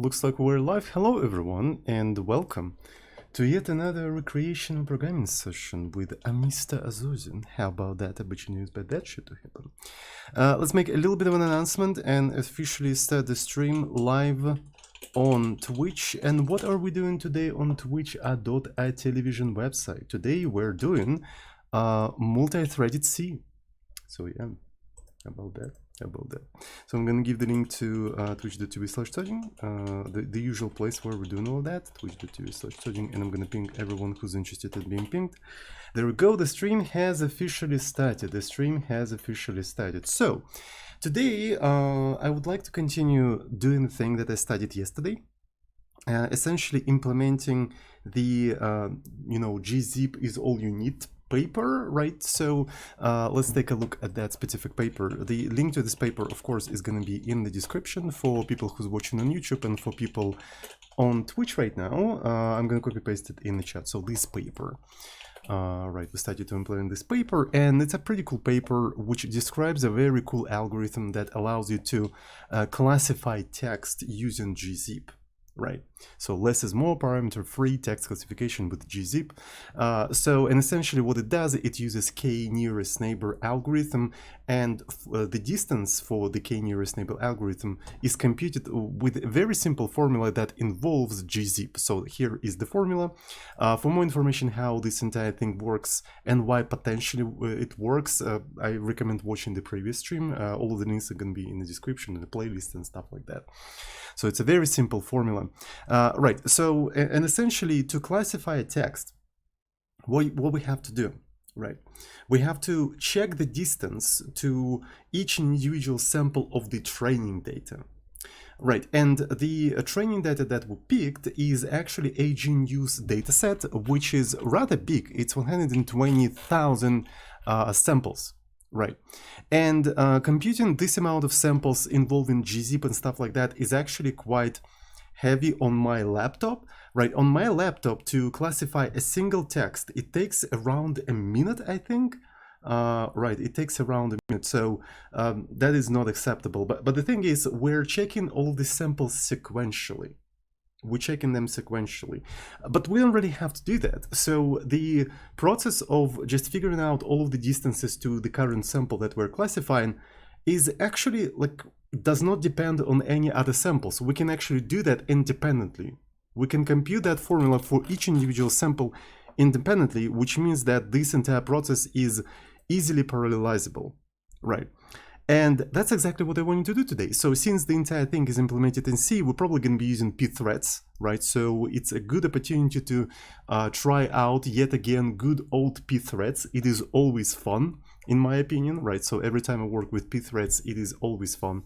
Looks like we're live. Hello everyone and welcome to yet another recreational programming session with Mr. Azuzin. How about that? Обычно не expect that shit to happen. Let's make a little bit of an announcement and officially start the stream live on Twitch. And what are we doing today on Twitch at .television website? Today we're doing multi-threaded C. So yeah, how about that? So I'm gonna give the link to twitch.tv/studying, the usual place where we're doing all that, twitch.tv/studying, and I'm gonna ping everyone who's interested in being pinged. There we go. The stream has officially started. So today I would like to continue doing the thing that I studied yesterday, essentially implementing the gzip is all you need paper, right? So let's take a look at that specific paper. The link to this paper, of course, is going to be in the description for people who's watching on YouTube, and for people on Twitch right now, I'm going to copy paste it in the chat. So this paper, right, we started to implement this paper, and it's a pretty cool paper which describes a very cool algorithm that allows you to classify text using gzip. Right, so less is more, parameter-free text classification with gzip. And essentially what it does, it uses k-nearest neighbor algorithm, and the distance for the k-nearest neighbor algorithm is computed with a very simple formula that involves gzip. So here is the formula. For more information how this entire thing works and why potentially it works, I recommend watching the previous stream. All of the links are going to be in the description, in the playlist and stuff like that. So it's a very simple formula. Right, so, and essentially to classify a text, what we have to do, right? We have to check the distance to each individual sample of the training data. Right, and the training data that we picked is actually a GNews dataset, which is rather big. It's 120,000 samples. Right, and computing this amount of samples involving gzip and stuff like that is actually quite heavy on my laptop. Right, on my laptop, to classify a single text, it takes around a minute, I think. Right, it takes around a minute, so that is not acceptable. But the thing is, we're checking all the samples sequentially. We're checking them sequentially, but we don't really have to do that. So the process of just figuring out all of the distances to the current sample that we're classifying is actually does not depend on any other samples. We can actually do that independently. We can compute that formula for each individual sample independently, which means that this entire process is easily parallelizable, right? And that's exactly what I want you to do today. So since the entire thing is implemented in C, we're probably going to be using p-threads, right? So it's a good opportunity to try out yet again good old p-threads. It is always fun, in my opinion, right? So every time I work with p-threads, it is always fun.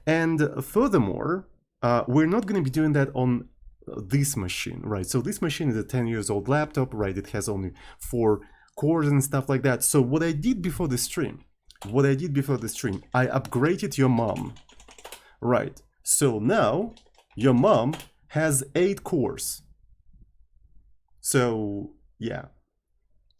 And furthermore, we're not going to be doing that on this machine, right? So this machine is a 10 years old laptop, right? It has only 4 cores and stuff like that. So what I did before the stream, I upgraded your mom, right? So now your mom has 8 cores. So yeah,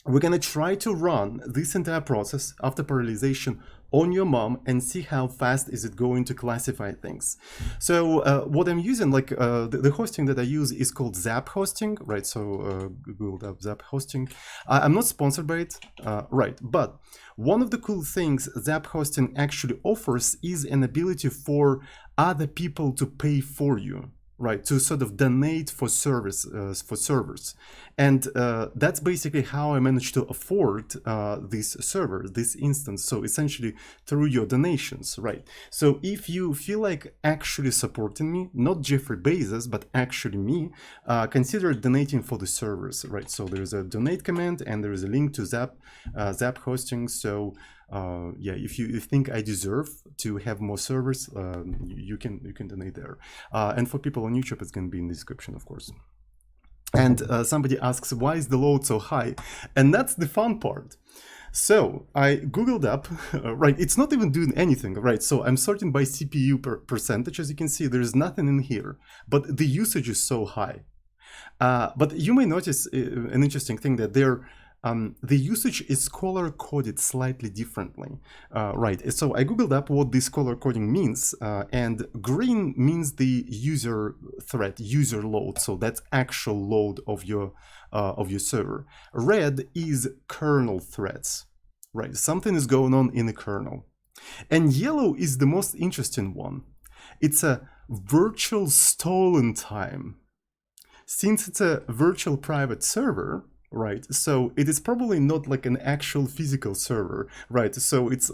we're gonna try to run this entire process after parallelization on your mom and see how fast is it going to classify things. So what I'm using, the hosting that I use is called Zap hosting, right? So Google Zap hosting. I'm not sponsored by it, right? But one of the cool things Zap hosting actually offers is an ability for other people to pay for you, right? To sort of donate for service, for servers. And that's basically how I managed to afford this server, this instance. So essentially through your donations, right? So if you feel like actually supporting me, not Jeffrey Bezos, but actually me, consider donating for the servers, right? So there's a donate command and there is a link to Zap hosting. So yeah, if you think I deserve to have more servers, you can donate there. And for people on YouTube, it's going to be in the description, of course. And somebody asks, why is the load so high? And that's the fun part. So I Googled up, right, it's not even doing anything, right? So I'm sorting by CPU percentage. As you can see, there's nothing in here, but the usage is so high. But you may notice an interesting thing, that there the usage is color coded slightly differently, right? So I googled up what this color coding means, and green means the user thread, user load. So that's actual load of your server. Red is kernel threads, right? Something is going on in the kernel. And yellow is the most interesting one. It's a virtual stolen time. Since it's a virtual private server, right, so it is probably not like an actual physical server, right? So it's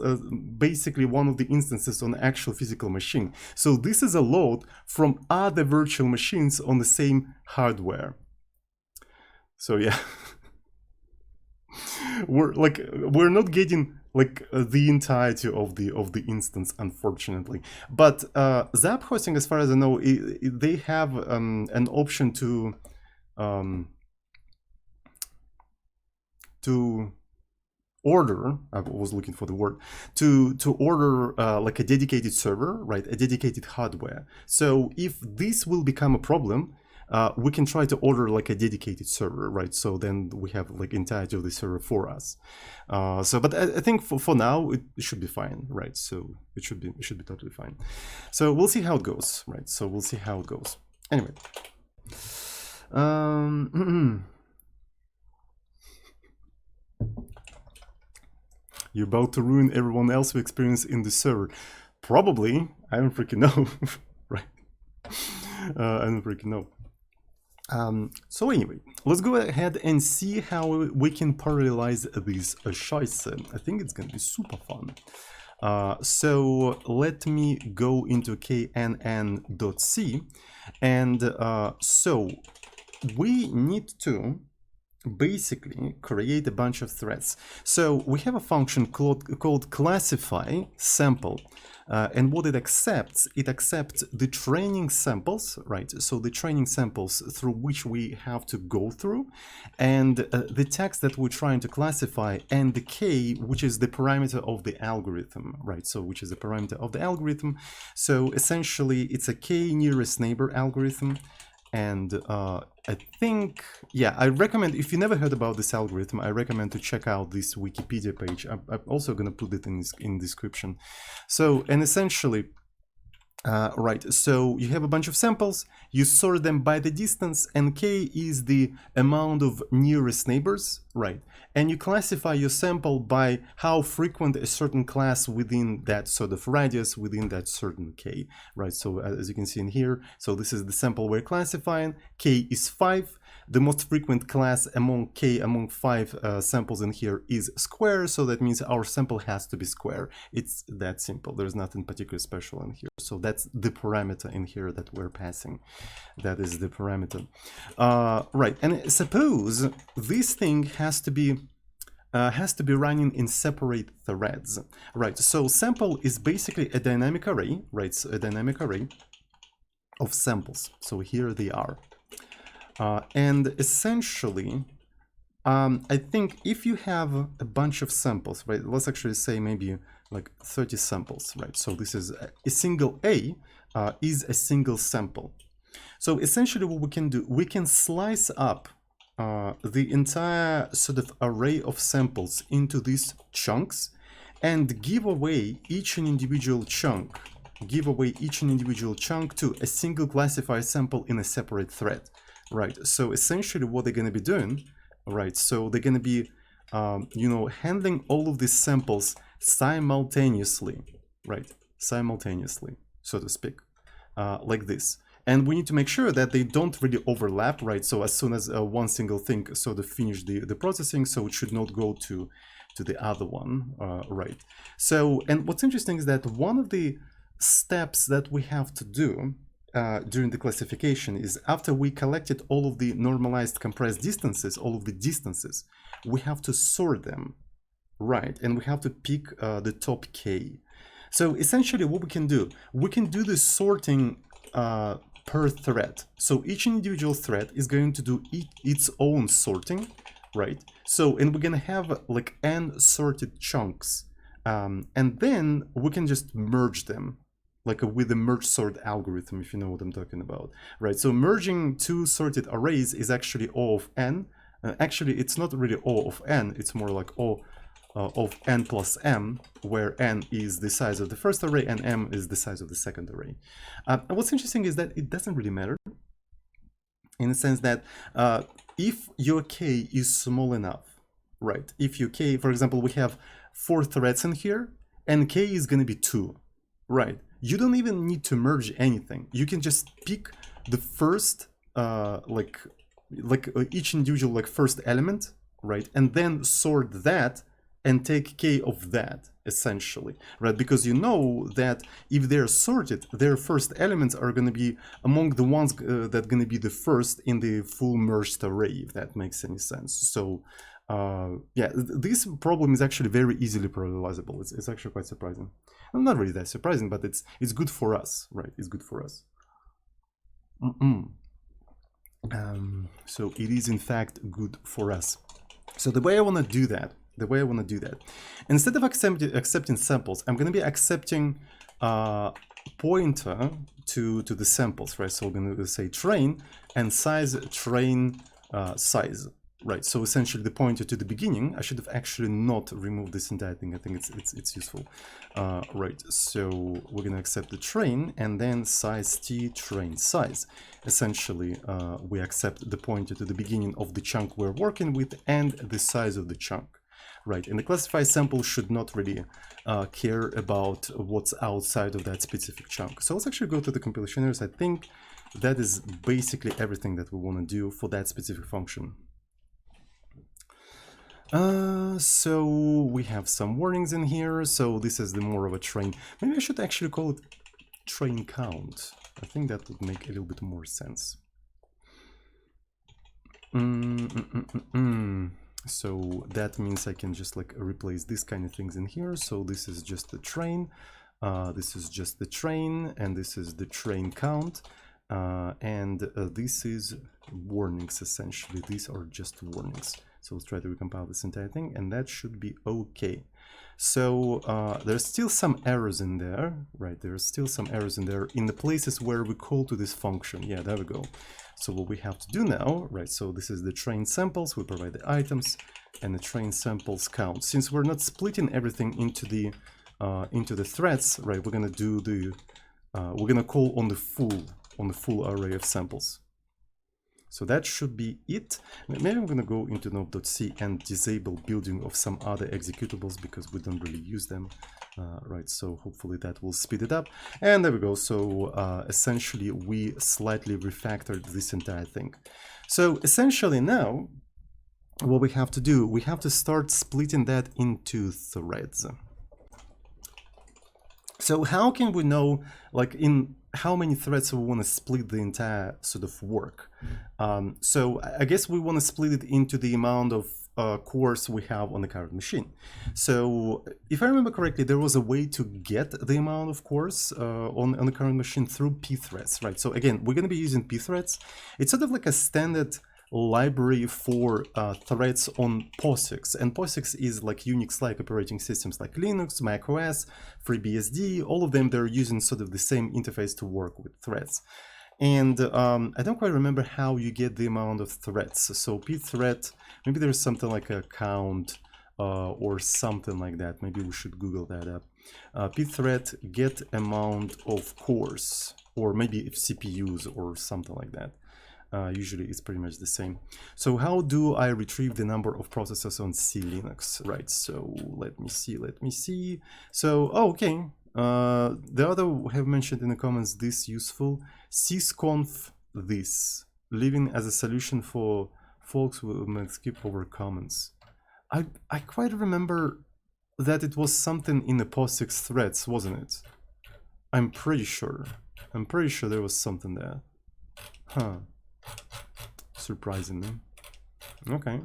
basically one of the instances on the actual physical machine. So this is a load from other virtual machines on the same hardware. So yeah, we're not getting like the entirety of the instance, unfortunately. But Zap hosting, as far as I know, they have an option to order. I was looking for the word to order like a dedicated server, right? A dedicated hardware. So if this will become a problem, we can try to order like a dedicated server, right? So then we have like entirety of the server for us. But I think for now it should be fine, right? So it should be totally fine. So we'll see how it goes, right? So we'll see how it goes. Anyway, you're about to ruin everyone else's experience in the server. Probably. I don't freaking know, right? I don't freaking know. So anyway, let's go ahead and see how we can parallelize this Scheiße. I think it's gonna be super fun. So let me go into knn.c, and so we need to basically create a bunch of threads. So we have a function called classify sample, and what it accepts the training samples, right? So the training samples through which we have to go through, and the text that we're trying to classify, and the k, which is the parameter of the algorithm, right? So which is the parameter of the algorithm. So essentially it's a k nearest neighbor algorithm. And I think, yeah, I recommend, if you never heard about this algorithm, I recommend to check out this Wikipedia page. I'm also going to put it in description. So, and essentially, right, so you have a bunch of samples, you sort them by the distance, and k is the amount of nearest neighbors, right? And you classify your sample by how frequent a certain class within that sort of radius, within that certain k, right? So as you can see in here, so this is the sample we're classifying, k is 5. The most frequent class among 5 samples in here is square, so that means our sample has to be square. It's that simple. There's nothing particularly special in here. So that's the parameter in here that we're passing. That is the parameter. Right, and suppose this thing has to be running in separate threads, right? So sample is basically a dynamic array, right? So a dynamic array of samples. So here they are. And essentially, I think if you have a bunch of samples, right, let's actually say maybe like 30 samples, right? So this is a single A is a single sample. So essentially what we can do, we can slice up the entire sort of array of samples into these chunks and give away each individual chunk to a single classified sample in a separate thread. Right, so essentially what they're going to be doing, right, so they're going to be, you know, handling all of these samples simultaneously, right, simultaneously, so to speak, like this. And we need to make sure that they don't really overlap, right, so as soon as one single thing sort of finish the processing, so it should not go to the other one, right. So, and what's interesting is that one of the steps that we have to do during the classification is after we collected all of the normalized compressed distances, we have to sort them, right? And we have to pick the top k. So essentially what we can do the sorting per thread. So each individual thread is going to do its own sorting, right? So, and we're gonna have like n sorted chunks, and then we can just merge them, like with the merge sort algorithm, if you know what I'm talking about, right? So merging two sorted arrays is actually O of n, Actually, it's not really O of n, it's more like O of n plus m, where n is the size of the first array and m is the size of the second array. What's interesting is that it doesn't really matter, in the sense that if your k is small enough, right? If your k, for example, we have 4 threads in here, and k is going to be 2, right? You don't even need to merge anything. You can just pick the first, each individual first element, right? And then sort that and take k of that, essentially, right? Because you know that if they're sorted, their first elements are going to be among the ones that are going to be the first in the full merged array, if that makes any sense. So yeah, this problem is actually very easily parallelizable. It's actually quite surprising. Well, not really that surprising, but it's good for us, right? It's good for us. So it is in fact good for us. So the way I want to do that, instead of accepting samples, I'm going to be accepting pointer to the samples, right? So I'm going to say train and size train size, right? So essentially the pointer to the beginning. I should have actually not removed this entire thing. I think it's useful, right? So we're going to accept the train and then size t train size. Essentially, we accept the pointer to the beginning of the chunk we're working with and the size of the chunk. Right, and the classify sample should not really care about what's outside of that specific chunk. So let's actually go to the compilation errors. I think that is basically everything that we want to do for that specific function. So we have some warnings in here. So this is the more of a train. Maybe I should actually call it train count. I think that would make a little bit more sense. So that means I can just replace this kind of things in here. So this is just the train, this is just the train, and this is the train count, and this is warnings. Essentially, these are just warnings. So let's try to recompile this entire thing, and that should be okay. So there's still some errors in there, right? There's still some errors in there in the places where we call to this function. Yeah, there we go. So what we have to do now, right? So this is the train samples. We provide the items and the train samples count. Since we're not splitting everything into the threads, right? We're gonna do the we're gonna call on the full array of samples. So that should be it. Maybe I'm going to go into node.c and disable building of some other executables because we don't really use them, right? So hopefully that will speed it up. And there we go. So essentially we slightly refactored this entire thing. So essentially now what we have to do, we have to start splitting that into threads. So how can we know, in how many threads we want to split the entire sort of work? So I guess we want to split it into the amount of cores we have on the current machine. So if I remember correctly, there was a way to get the amount of cores on the current machine through pthreads, right? So again, we're going to be using pthreads. It's sort of like a standard library for threads on POSIX, and POSIX is like Unix-like operating systems like Linux, macOS, FreeBSD. All of them, they're using sort of the same interface to work with threads. And I don't quite remember how you get the amount of threads. So pthread, maybe there's something like a count or something like that. Maybe we should Google that up. Pthread get amount of cores, or maybe if CPUs or something like that. Usually it's pretty much the same. So how do I retrieve the number of processors on C Linux? Right, so let me see. So, oh, okay. The other have mentioned in the comments this useful. sysconf this, leaving as a solution for folks who might skip over comments. I quite remember that it was something in the POSIX threads, wasn't it? I'm pretty sure there was something there. Huh. Surprisingly. Okay.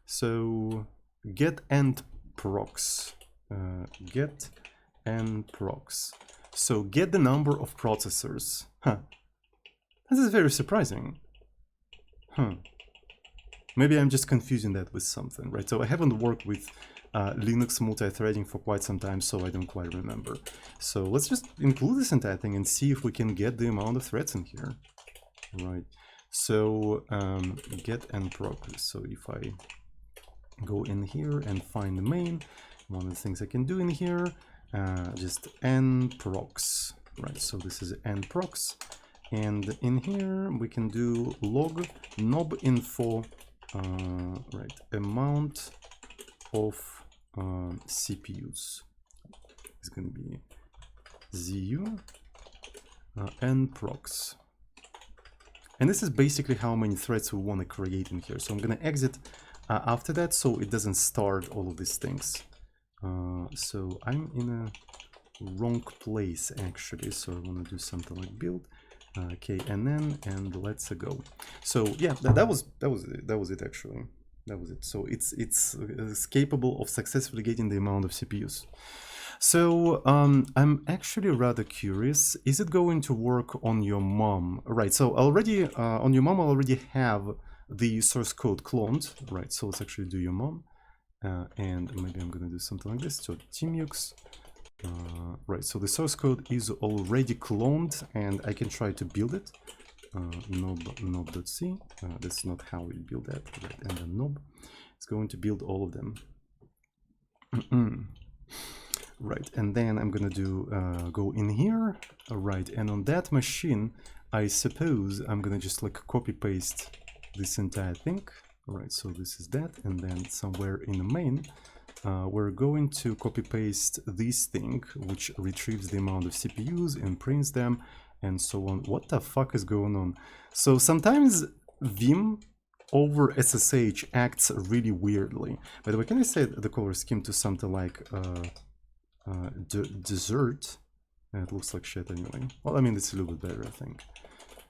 So get and procs. Get and procs. So get the number of processors. Huh. This is very surprising. Huh. Maybe I'm just confusing that with something, right? So I haven't worked with Linux multi-threading for quite some time, so I don't quite remember. So let's just include this entire thing and see if we can get the amount of threads in here. Right. So get nproc. So if I go in here and find the main, one of the things I can do in here, just nprocs, right? So this is nprocs, and in here we can do log knob info, right, amount of CPUs. It's going to be zu nprocs. And this is basically how many threads we want to create in here. So I'm going to exit after that, so it doesn't start all of these things. So I'm in a wrong place actually. So I want to do something like build knn and let's go. So yeah, that was it actually. That was it. So it's capable of successfully getting the amount of CPUs. So I'm actually rather curious. Is it going to work on your mom? Right. So already on your mom, I already have the source code cloned. Right. So let's actually do your mom, and maybe I'm gonna do something like this. So tmux. Right. So the source code is already cloned, and I can try to build it. Knob.c. That's not how we build that. Right. And then knob. It's going to build all of them. Right, and then I'm gonna do go in here, right, and on that machine, I suppose I'm gonna just like copy paste this entire thing, right? So this is that, and then somewhere in the main, we're going to copy paste this thing, which retrieves the amount of CPUs and prints them, and so on. What the fuck is going on? So sometimes Vim over SSH acts really weirdly. By the way, can I set the color scheme to something like dessert? It looks like shit anyway. Well, I mean, it's a little bit better, I think.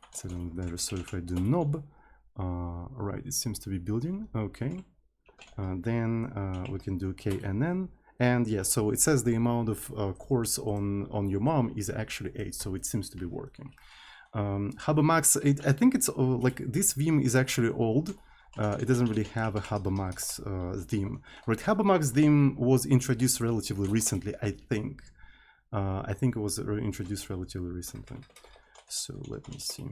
It's a little bit better. So if I do knob, right, it seems to be building. Okay. Then we can do knn. And yeah, so it says the amount of cores on your mom is actually 8, so it seems to be working. Hubamax, I think it's like this Vim is actually old. It doesn't really have a Hubamax theme. Right, Hubamax theme was introduced relatively recently, I think. I think it was introduced relatively recently. So let me see.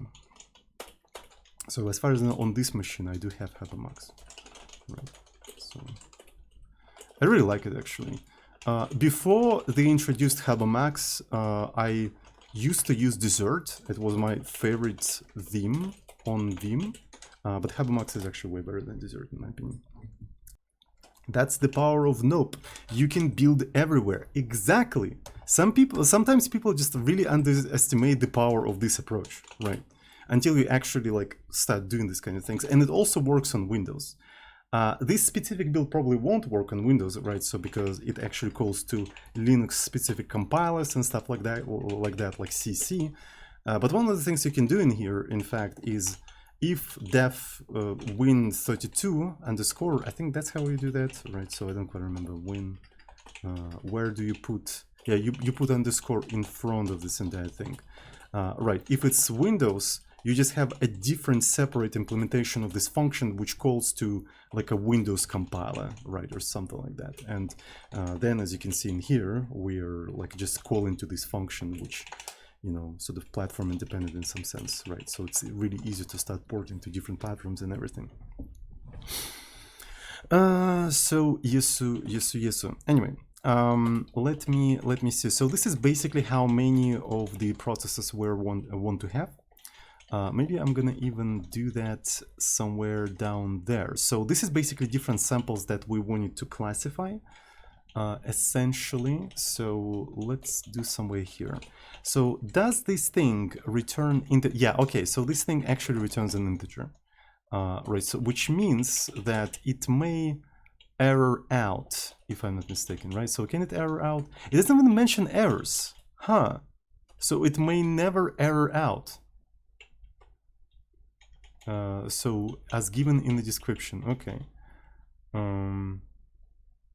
So as far as on this machine, I do have Hubamax. Right. So I really like it actually. Before they introduced Hubamax, I used to use Dessert. It was my favorite theme on Vim. But Hubamax is actually way better than Dessert in my opinion. That's the power of Nope. You can build everywhere. Exactly. Sometimes people just really underestimate the power of this approach, right? Until you actually like start doing this kind of things. And it also works on Windows. This specific build probably won't work on Windows, right? So because it actually calls to Linux specific compilers and stuff like that, like CC. But one of the things you can do in here, in fact, is if def win32 underscore, I think that's how you do that, right? So I don't quite remember win. Where do you put? Yeah, you put underscore in front of this entire thing, right? If it's Windows, you just have a different separate implementation of this function which calls to like a Windows compiler, right, or something like that. And then as you can see in here, we're like just calling to this function which, you know, sort of platform independent in some sense, right? So it's really easy to start porting to different platforms and everything. So yesu. Anyway, let me see. So this is basically how many of the processes we want to have. Maybe I'm gonna even do that somewhere down there. So this is basically different samples that we wanted to classify. Essentially, so let's do somewhere here. So does this thing return into, yeah, okay, so this thing actually returns an integer, right? So which means that it may error out, if I'm not mistaken, right? So can it error out? It doesn't even mention errors, huh? So it may never error out. So as given in the description, okay.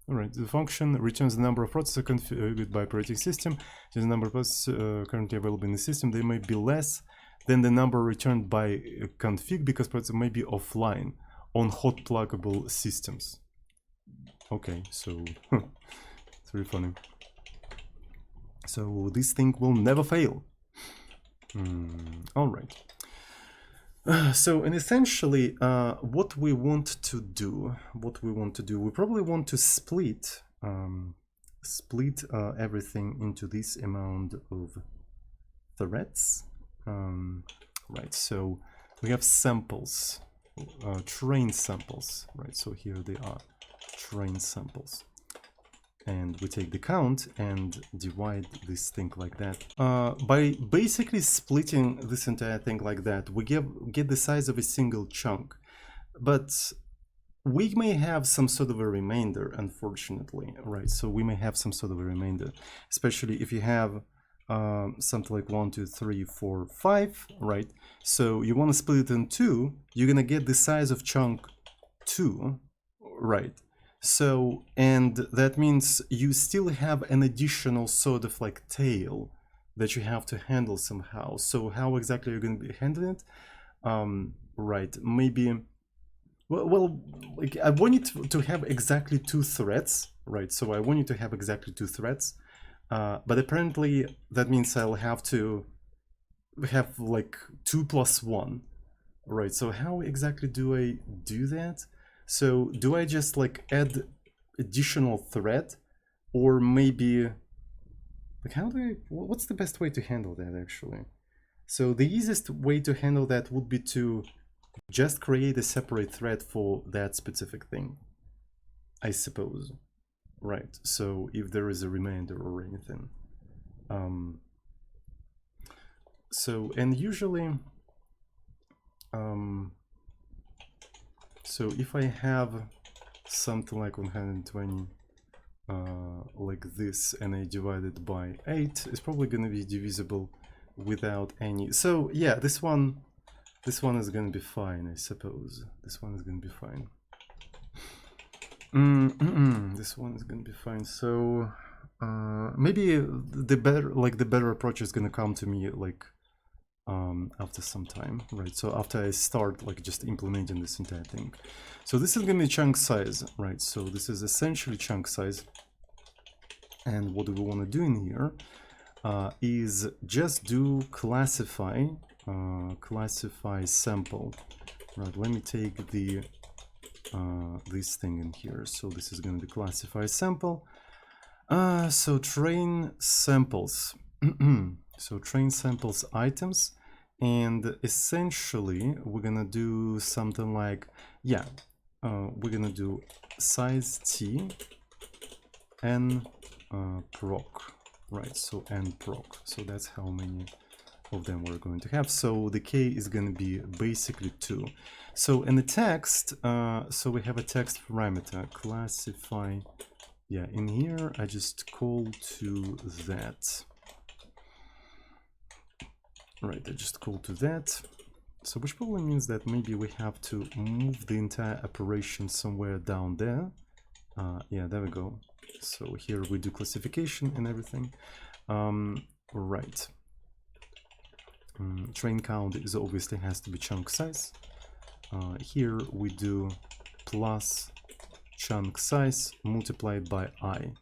All right, the function returns the number of processors configured by operating system. The number of processors currently available in the system. They may be less than the number returned by config because processors may be offline on hot pluggable systems. Okay, so it's very funny. So this thing will never fail. All right. And essentially, what we want to do, we probably want to split everything into this amount of threads. Right, so we have samples, train samples, right? So here they are, train samples. And we take the count and divide this thing like that. By basically splitting this entire thing like that, we get the size of a single chunk. But we may have some sort of a remainder, unfortunately, right? So we may have some sort of a remainder, especially if you have something like 1, 2, 3, 4, 5, right? So you want to split it in two, you're gonna get the size of chunk 2, right? So, and that means you still have an additional sort of like tail that you have to handle somehow. So how exactly are you going to be handling it? Right, maybe, well, like I want you to have exactly 2 threads, right? So I want you to have exactly 2 threads, but apparently that means I'll have to have like 2 plus 1, right? So how exactly do I do that? So do I just like add additional thread, or maybe like what's the best way to handle that actually? So the easiest way to handle that would be to just create a separate thread for that specific thing, I suppose, right? So if there is a remainder or anything. So, and usually, so if I have something like 120 like this, and I divide it by 8, it's probably going to be divisible without any. So yeah, this one is going to be fine, I suppose. This one is going to be fine. This one is going to be fine. So maybe the better approach is going to come to me like after some time, right? So after I start like just implementing this entire thing. So this is going to be chunk size, right? So this is essentially chunk size. And what we want to do in here is just do classify sample, right? Let me take the this thing in here. So this is going to be classify sample. So train samples. So train samples items, and essentially we're gonna do something like, yeah, we're gonna do size t n proc, right? So n proc. So that's how many of them we're going to have. So the k is going to be basically 2. So in the text, so we have a text parameter classify. Yeah, in here I just call to that. Right, I just call to that. So which probably means that maybe we have to move the entire operation somewhere down there. Yeah, there we go. So here we do classification and everything. Right. Train count is obviously has to be chunk size. Here we do plus chunk size multiplied by I.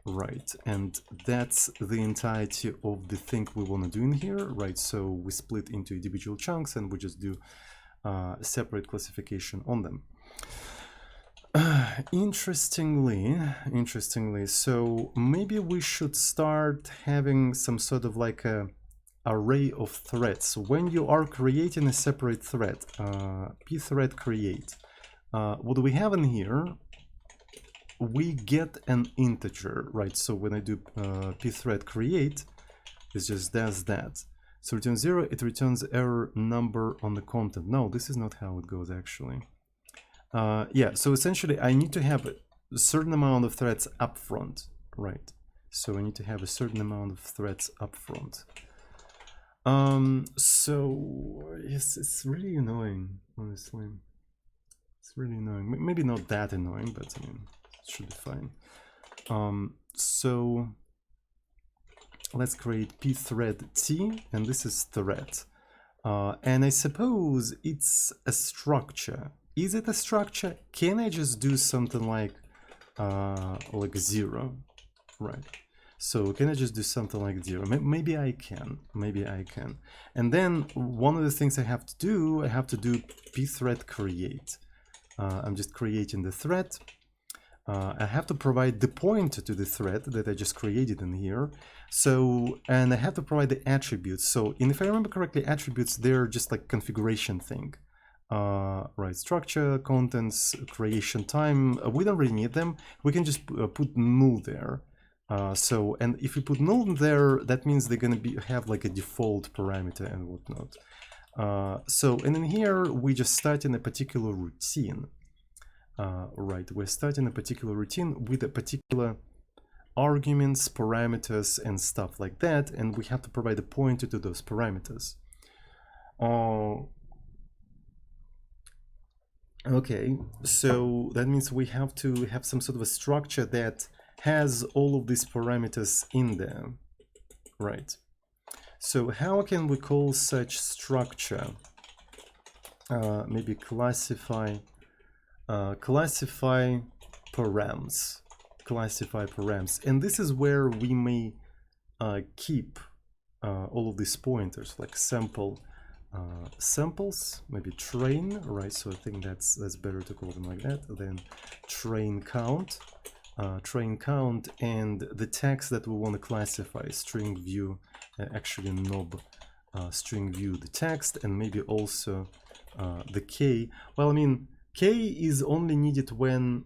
Right, and that's the entirety of the thing we want to do in here, right? So we split into individual chunks and we just do separate classification on them. Interestingly, so maybe we should start having some sort of like a array of threads. So when you are creating a separate thread, pthread create, what do we have in here? We get an integer, right? So when I do pthread create, it just does that. So return 0, it returns error number on the content. No, this is not how it goes actually. Yeah, so essentially I need to have a certain amount of threads up front, right? So I need to have a certain amount of threads up front. So yes, it's really annoying, honestly. It's really annoying. Maybe not that annoying, but I mean, should be fine. So let's create pthread t, and this is thread. And I suppose it's a structure. Is it a structure? Can I just do something like 0, right? So can I just do something like 0? Maybe I can. And then one of the things I have to do pthread create. I'm just creating the thread. I have to provide the pointer to the thread that I just created in here. So, and I have to provide the attributes. So, and if I remember correctly, attributes, they're just like configuration thing. Right, structure, contents, creation time. We don't really need them. We can just put null there. So, and if we put null there, that means they're going to have like a default parameter and whatnot. So, and in here, we just start in a particular routine. Right, we're starting a particular routine with a particular arguments, parameters, and stuff like that, and we have to provide a pointer to those parameters. Okay, so that means we have to have some sort of a structure that has all of these parameters in there, right? So how can we call such structure? Maybe classify params. Classify params, and this is where we may keep all of these pointers, like samples, maybe train, right? So I think that's better to call them like that. Then train count, and the text that we want to classify, string view, actually knob, string view the text, and maybe also the k. Well, I mean, k is only needed when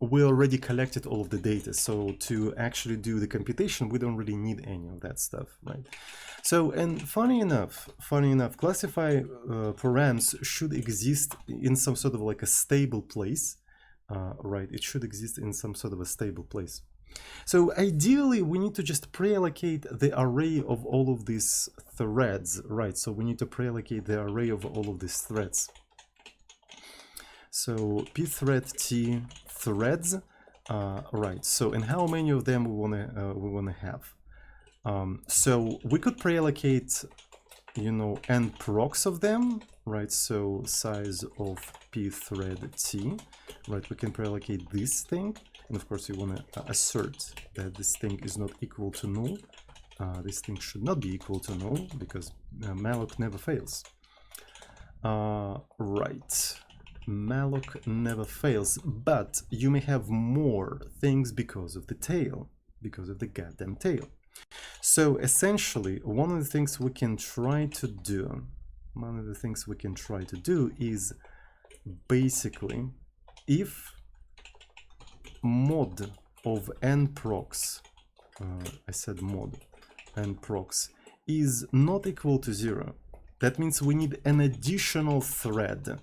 we already collected all of the data. So to actually do the computation, we don't really need any of that stuff, right? So, and funny enough, classify params should exist in some sort of like a stable place, right? It should exist in some sort of a stable place. So ideally, we need to just pre-allocate the array of all of these threads, right? So we need to pre-allocate the array of all of these threads. So pthread t threads, right? So, and how many of them we wanna have? So we could pre-allocate, you know, n procs of them, right? So size of pthread t, right? We can pre-allocate this thing, and of course you wanna assert that this thing is not equal to null. This thing should not be equal to null because malloc never fails. Right. Malloc never fails, but you may have more things because of the tail, because of the goddamn tail. So essentially, one of the things we can try to do is basically, if mod of nprocs, I said mod, nprocs is not equal to 0, that means we need an additional thread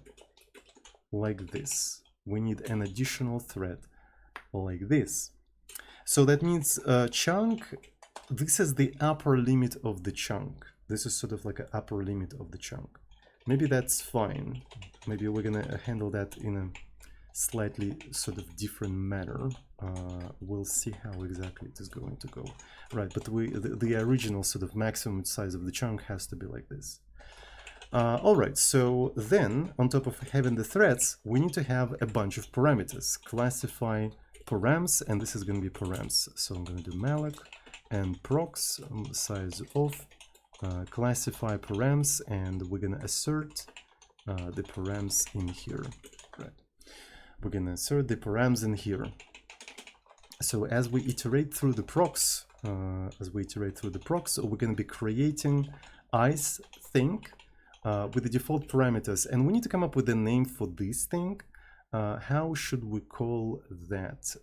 like this. We need an additional thread like this. So that means chunk, this is the upper limit of the chunk. This is sort of like an upper limit of the chunk. Maybe that's fine. Maybe we're gonna handle that in a slightly sort of different manner. We'll see how exactly it is going to go. Right, but the original sort of maximum size of the chunk has to be like this. All right, so then on top of having the threads, we need to have a bunch of parameters. Classify params, and this is going to be params. So I'm going to do malloc and procs size of classify params, and we're going to assert the params in here. Right, we're going to assert the params in here. So as we iterate through the procs, we're going to be creating ice thing with the default parameters, and we need to come up with a name for this thing. How should we call that?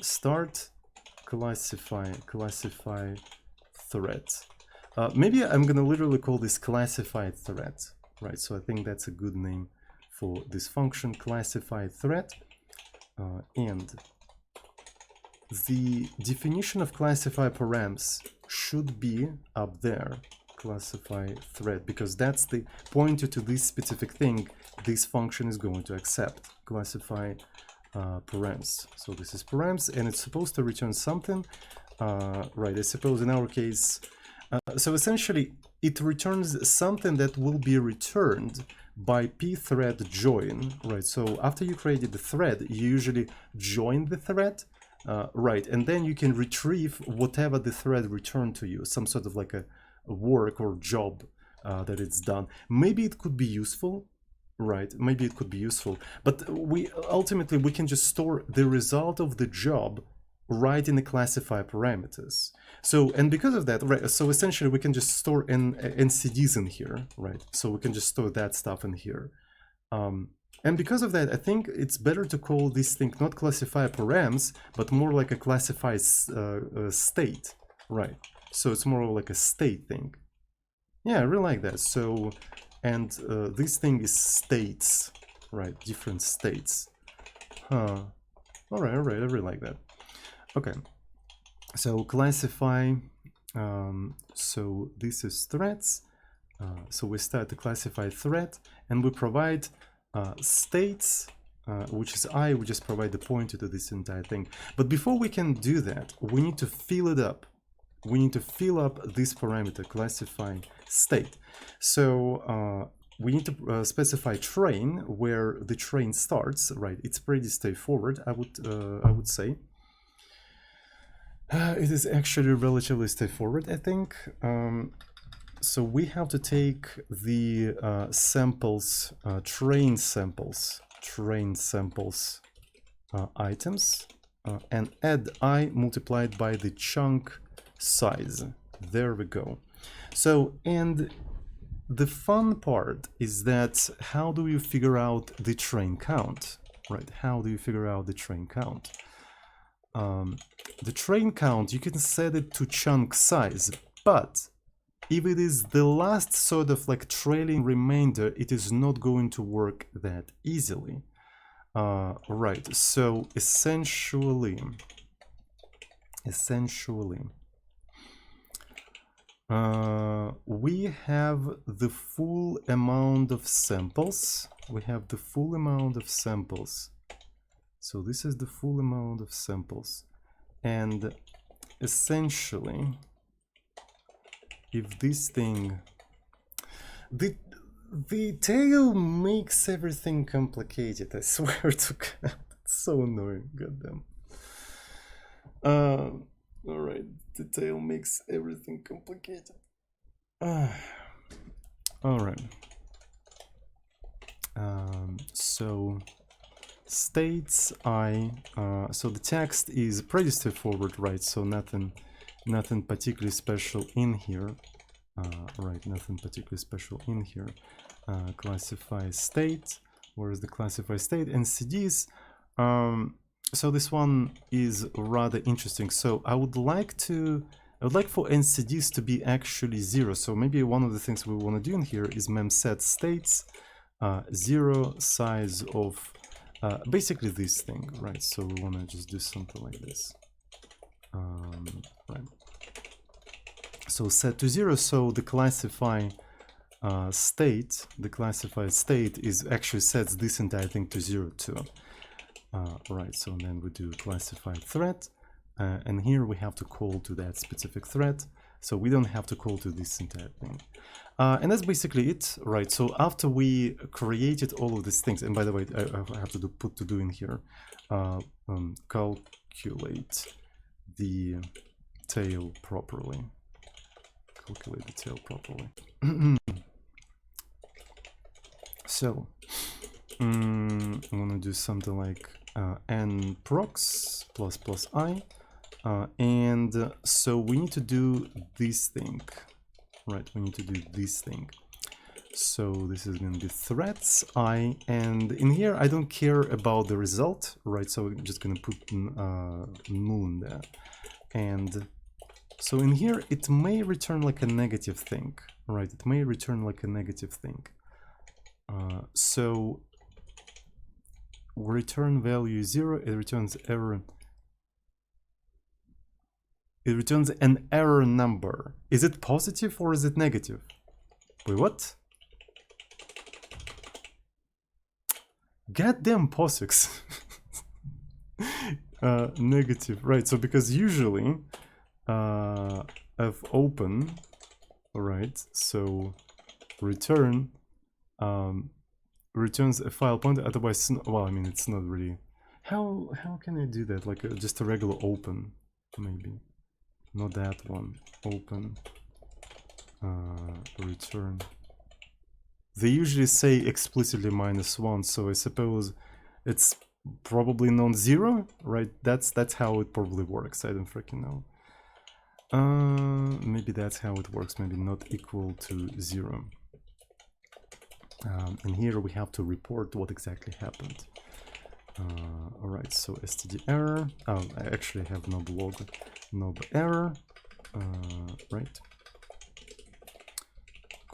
Start classify thread. Maybe I'm gonna literally call this classified thread, right? So I think that's a good name for this function, classified thread. And the definition of classify params should be up there. Classify thread, because that's the pointer to this specific thing this function is going to accept. Classify params. So this is params, and it's supposed to return something, right? I suppose in our case, so essentially it returns something that will be returned by pthread join, right? So after you created the thread, you usually join the thread, Right, and then you can retrieve whatever the thread returned to you, some sort of like a work or job that it's done. Maybe it could be useful, right? Maybe it could be useful, but ultimately we can just store the result of the job right in the classifier parameters. So, and because of that, right, so essentially we can just store NCDs in here, right? So we can just store that stuff in here. And because of that, I think it's better to call this thing not classifier params, but more like a classified state, right? So it's more like a state thing. Yeah, I really like that. So, and this thing is states, right? Different states. Huh. All right, I really like that. Okay. So classify. So this is threads. So we start the classify thread, and we provide states, which is I. We just provide the pointer to this entire thing. But before we can do that, we need to fill it up. We need to fill up this parameter, classify state. So we need to specify train, where the train starts, right? It's pretty straightforward, I would say. It is actually relatively straightforward, I think. So we have to take the samples, train samples items, and add I multiplied by the chunk size. There we go. So, and the fun part is that how do you figure out the train count, right? How do you figure out the train count? The train count, you can set it to chunk size, but if it is the last sort of like trailing remainder, it is not going to work that easily. Right, so essentially, we have the full amount of samples. So this is the full amount of samples. And essentially, if this thing, the tail makes everything complicated, I swear to God. It's so annoying, goddamn. Alright, the tail makes everything complicated. Alright. So states I, so the text is pretty straightforward, right? So nothing particularly special in here. Right, nothing particularly special in here. Classify state. Where is the classify state? NCDs. So this one is rather interesting. So I would like for NCDs to be actually 0. So maybe one of the things we want to do in here is memset states 0 size of basically this thing, right? So we want to just do something like this. Right. So set to 0. So the classify state, the classified state is actually sets this entire thing to 0 too. Right. So then we do classified thread, and here we have to call to that specific thread. So we don't have to call to this entire thing. And that's basically it, right? So after we created all of these things, and by the way, I have to do in here, calculate the tail properly. Calculate the tail properly. So I'm gonna do something like n prox plus I, and so we need to do this thing, right? We need to do this thing. So this is going to be threads I, and in here I don't care about the result, right? So I'm just going to put moon there, and so in here it may return like a negative thing, right? It may return like a negative thing. So return value 0, it returns error. It returns an error number. Is it positive or is it negative? Wait, what? Goddamn POSIX. Negative, right? So because usually f open, right? So return returns a file pointer. Otherwise, well, I mean, it's not really How can I do that? Like just a regular open, maybe. Not that one. Open. Return. They usually say explicitly -1, so I suppose it's probably non-zero, right? That's how it probably works. I don't freaking know. Maybe that's how it works. Maybe not equal to 0. And here we have to report what exactly happened. All right, so std error. Oh, I actually have nob error. Right.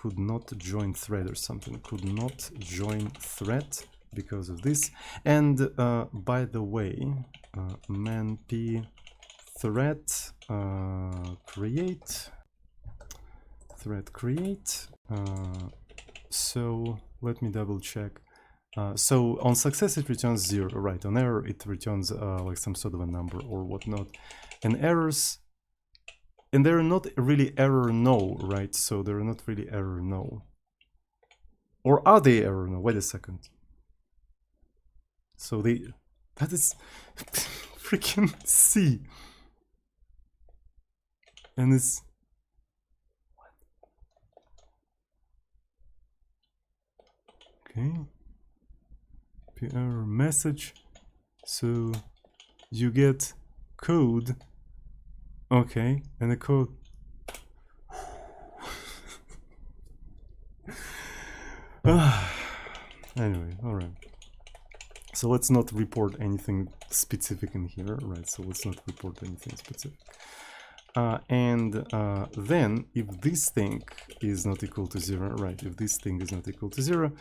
Could not join thread or something. Could not join thread because of this. And by the way, manp thread create. So let me double check. So on success it returns 0, right? On error it returns like some sort of a number or whatnot. And errors, and they're not really error no, right? So they're not really error no. Or are they error no? Wait a second. So that is freaking C. And it's okay. Error message. So you get code. Okay, and the code. Anyway, all right. So let's not report anything specific in here, right? So let's not report anything specific. And then if this thing is not equal to 0, right? If this thing is not equal to 0,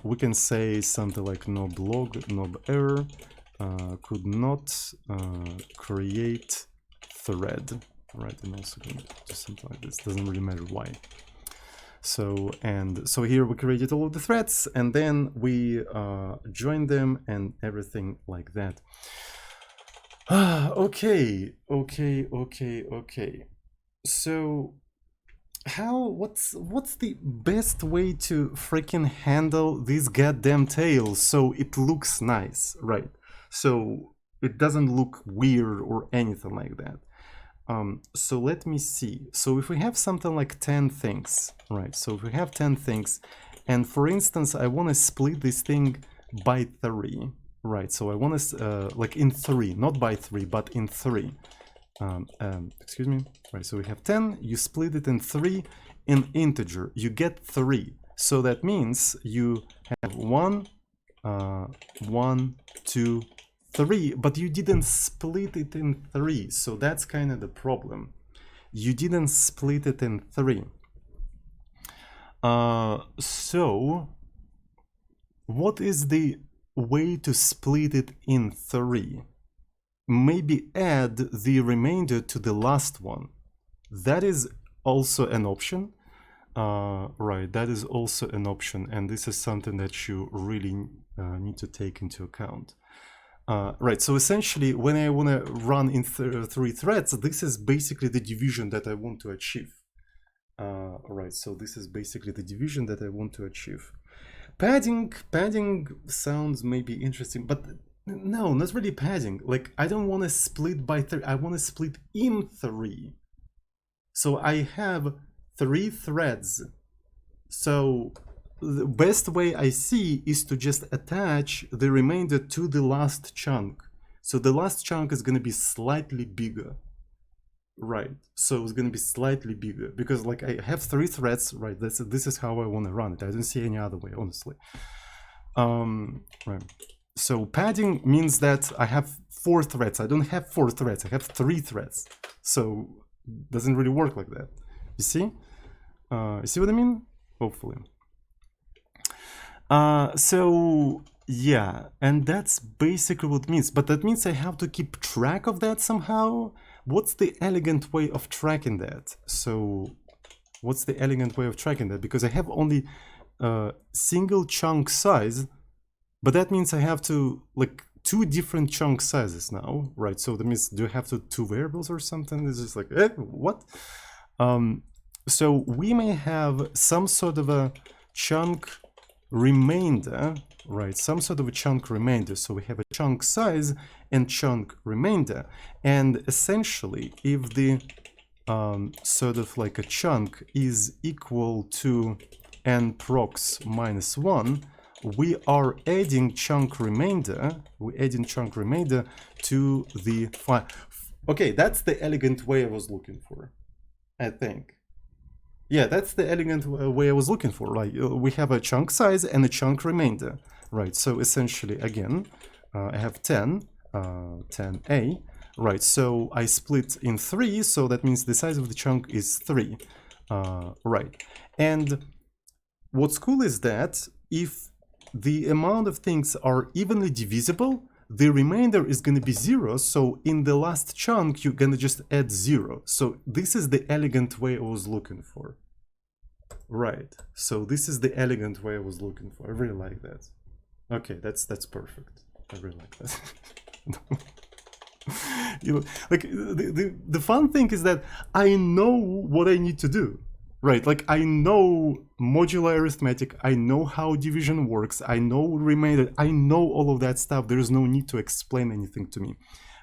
we can say something like nob log, nob error, could not create thread, right? And also can do something like this. Doesn't really matter why. So so here we created all of the threads, and then we joined them and everything like that. Okay. So what's the best way to freaking handle these goddamn tails so it looks nice, right? So it doesn't look weird or anything like that. So let me see. So if we have something like 10 things, right? So if we have 10 things, and for instance, I want to split this thing by 3, right? So I want to, like in 3, not by 3, but in 3. Excuse me. Right, so we have 10, you split it in 3 in integer, you get 3. So that means you have 1, 2, 3, but you didn't split it in 3, so that's kind of the problem. You didn't split it in 3. So what is the way to split it in 3? Maybe add the remainder to the last one. That is also an option. Right, that is also an option, and this is something that you really need to take into account. Right, so essentially when I want to run in 3 threads, this is basically the division that I want to achieve. Right, so this is basically the division that I want to achieve. Padding sounds maybe interesting, but no, not really padding. Like, I don't want to split by 3, I want to split in 3. So I have 3 threads. So the best way I see is to just attach the remainder to the last chunk. So the last chunk is going to be slightly bigger. Right, so it's going to be slightly bigger because like I have 3 threads, right? This is how I want to run it. I don't see any other way, honestly. Right. So padding means that I have 4 threads. I don't have 4 threads. I have 3 threads. So it doesn't really work like that. You see? You see what I mean? Hopefully. So yeah, and that's basically what it means. But that means I have to keep track of that somehow. What's the elegant way of tracking that? So what's the elegant way of tracking that? Because I have only single chunk size, but that means I have to like 2 different chunk sizes now, right? So that means, do I have to 2 variables or something? It's just like, what? So we may have some sort of a chunk remainder, right? Some sort of a chunk remainder. So we have a chunk size and chunk remainder. And essentially, if the sort of like a chunk is equal to n prox minus 1, we are adding chunk remainder. We're adding chunk remainder to the file. Okay, that's the elegant way I was looking for, I think. Yeah, that's the elegant way I was looking for. Like we have a chunk size and a chunk remainder, right? So essentially, again, I have 10a, right? So I split in 3, so that means the size of the chunk is 3, right? And what's cool is that if the amount of things are evenly divisible, the remainder is going to be 0. So in the last chunk, you're going to just add 0. So this is the elegant way I was looking for. Right. So this is the elegant way I was looking for. I really like that. Okay, that's perfect. I really like that. You know, like the fun thing is that I know what I need to do. Right, like I know modular arithmetic, I know how division works, I know remainder, I know all of that stuff. There is no need to explain anything to me.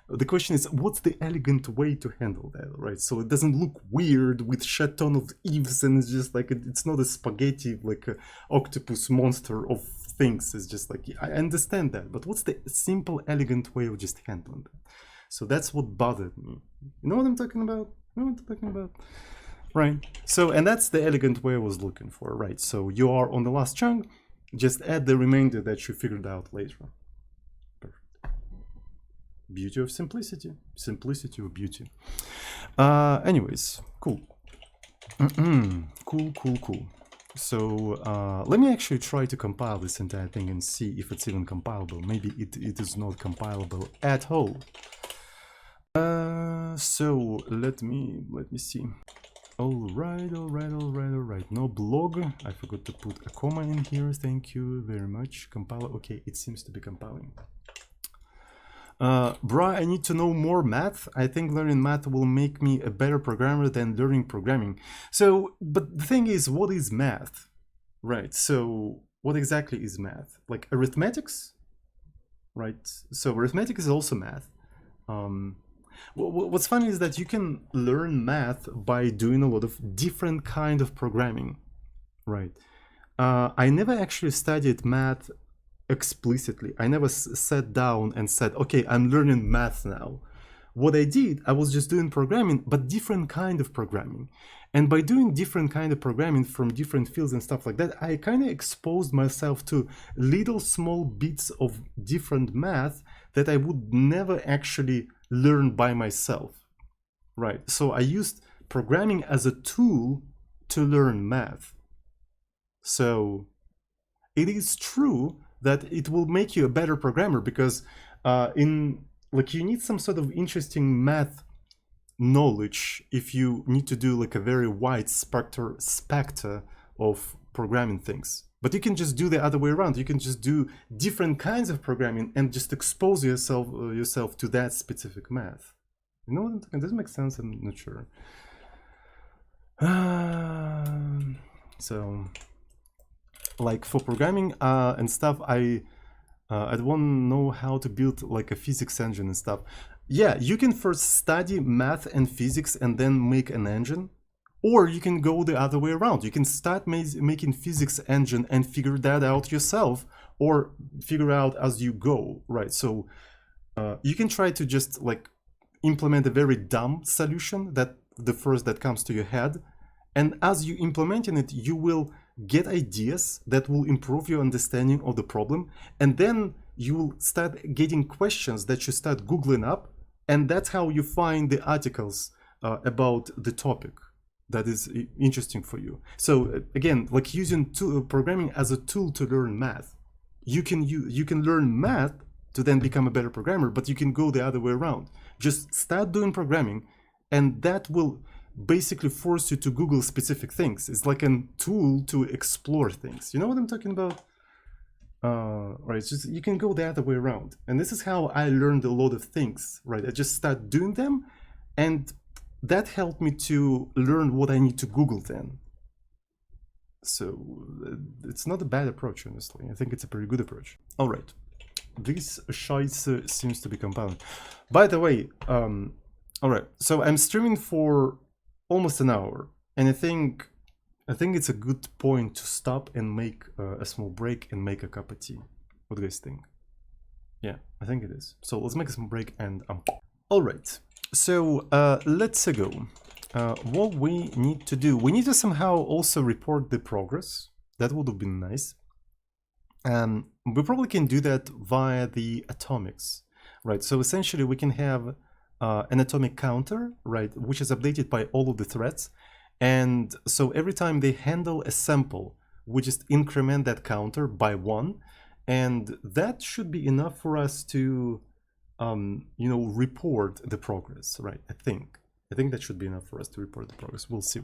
The question is, what's the elegant way to handle that, right? So it doesn't look weird with shit ton of ifs, and it's just like, it's not a spaghetti, like a octopus monster of things. It's just like, I understand that, but what's the simple, elegant way of just handling that? So that's what bothered me. You know what I'm talking about? You know what I'm talking about? Right, so, and that's the elegant way I was looking for, right? So you are on the last chunk, just add the remainder that you figured out later. Perfect. Beauty of simplicity. Simplicity of beauty. Anyways, cool. Cool. So let me actually try to compile this entire thing and see if it's even compilable. Maybe it is not compilable at all. So let me see. All right. No blog. I forgot to put a comma in here. Thank you very much. Compile. Okay, it seems to be compiling. Bruh, I need to know more math. I think learning math will make me a better programmer than learning programming. So, but the thing is, what is math? Right, so what exactly is math? Like arithmetics? Right, so arithmetic is also math. What's funny is that you can learn math by doing a lot of different kind of programming, right? I never actually studied math explicitly. I never sat down and said, okay, I'm learning math now. What I did, I was just doing programming, but different kind of programming. And by doing different kind of programming from different fields and stuff like that, I kind of exposed myself to little small bits of different math that I would never actually learn by myself, right? So I used programming as a tool to learn math. So it is true that it will make you a better programmer because you need some sort of interesting math knowledge if you need to do like a very wide specter of programming things. But you can just do the other way around. You can just do different kinds of programming and just expose yourself to that specific math. You know what I'm talking? Does it make sense? I'm not sure. So, like for programming and stuff, I don't want to know how to build like a physics engine and stuff. Yeah, you can first study math and physics and then make an engine. Or you can go the other way around. You can start making physics engine and figure that out yourself, or figure out as you go, right? So you can try to just like implement a very dumb solution, that the first that comes to your head. And as you implementing it, you will get ideas that will improve your understanding of the problem. And then you will start getting questions that you start Googling up. And that's how you find the articles about the topic that is interesting for you. So again, like using programming as a tool to learn math. You can learn math to then become a better programmer, but you can go the other way around. Just start doing programming, and that will basically force you to Google specific things. It's like a tool to explore things. You know what I'm talking about? Right, it's just, you can go the other way around. And this is how I learned a lot of things, right? I just start doing them, and that helped me to learn what I need to Google then. So it's not a bad approach, honestly. I think it's a pretty good approach. All right. This scheiße seems to be compound. By the way, all right. So I'm streaming for almost an hour, and I think it's a good point to stop and make a small break and make a cup of tea. What do you guys think? Yeah, I think it is. So let's make a small break and all right. So let's go. What we need to do, we need to somehow also report the progress. That would have been nice. We probably can do that via the atomics, right? So essentially we can have an atomic counter, right, which is updated by all of the threads. And so every time they handle a sample, we just increment that counter by 1. And that should be enough for us to, you know, report the progress, right? I think that should be enough for us to report the progress. We'll see.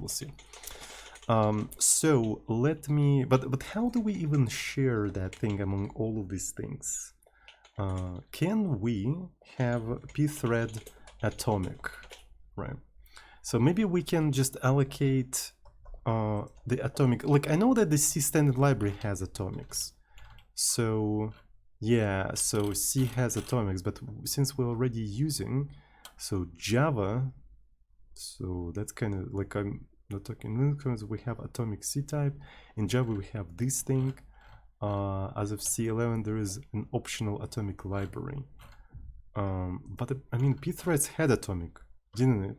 So let me, but how do we even share that thing among all of these things? Can we have pthread atomic, right? So maybe we can just allocate the atomic, like I know that the C standard library has atomics. So yeah, so C has atomics, but since we're already using, so Java, so that's kind of like, I'm not talking, because we have atomic C type. In Java we have this thing. As of C11 there is an optional atomic library. But I mean pthreads had atomic, didn't it?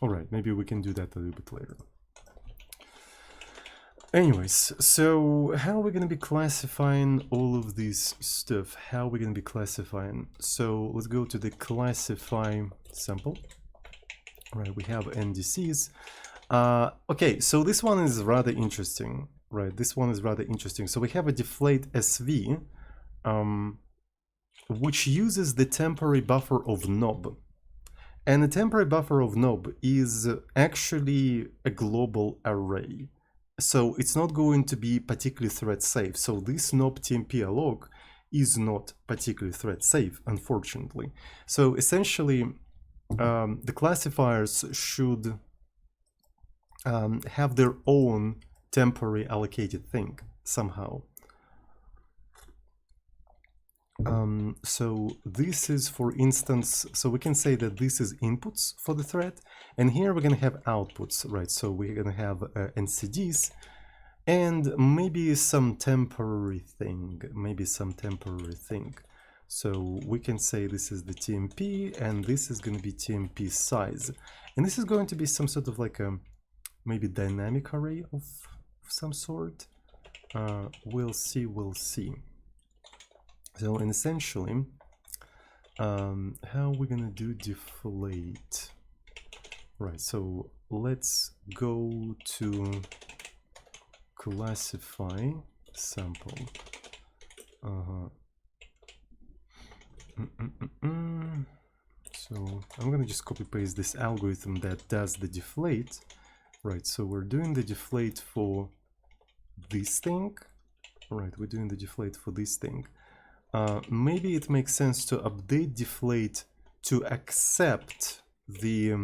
All right, maybe we can do that a little bit later. Anyways, so how are we going to be classifying all of this stuff? How are we going to be classifying? So let's go to the classify sample. All right, we have NDCs. Okay, so this one is rather interesting, right? This one is rather interesting. So we have a deflate SV, which uses the temporary buffer of knob. And the temporary buffer of knob is actually a global array. So it's not going to be particularly thread safe. So this knob TMP alloc is not particularly thread safe, unfortunately. So essentially, the classifiers should have their own temporary allocated thing somehow. So this is, for instance, so we can say that this is inputs for the thread, and here we're going to have outputs, right? So we're going to have NCDs and maybe some temporary thing, So we can say this is the TMP and this is going to be TMP size. And this is going to be some sort of like a maybe dynamic array of some sort. We'll see. So, and essentially, how we're gonna do deflate? Right, so let's go to classify sample. So I'm gonna just copy paste this algorithm that does the deflate. Right, so we're doing the deflate for this thing. Right, we're doing the deflate for this thing. Maybe it makes sense to update deflate to accept the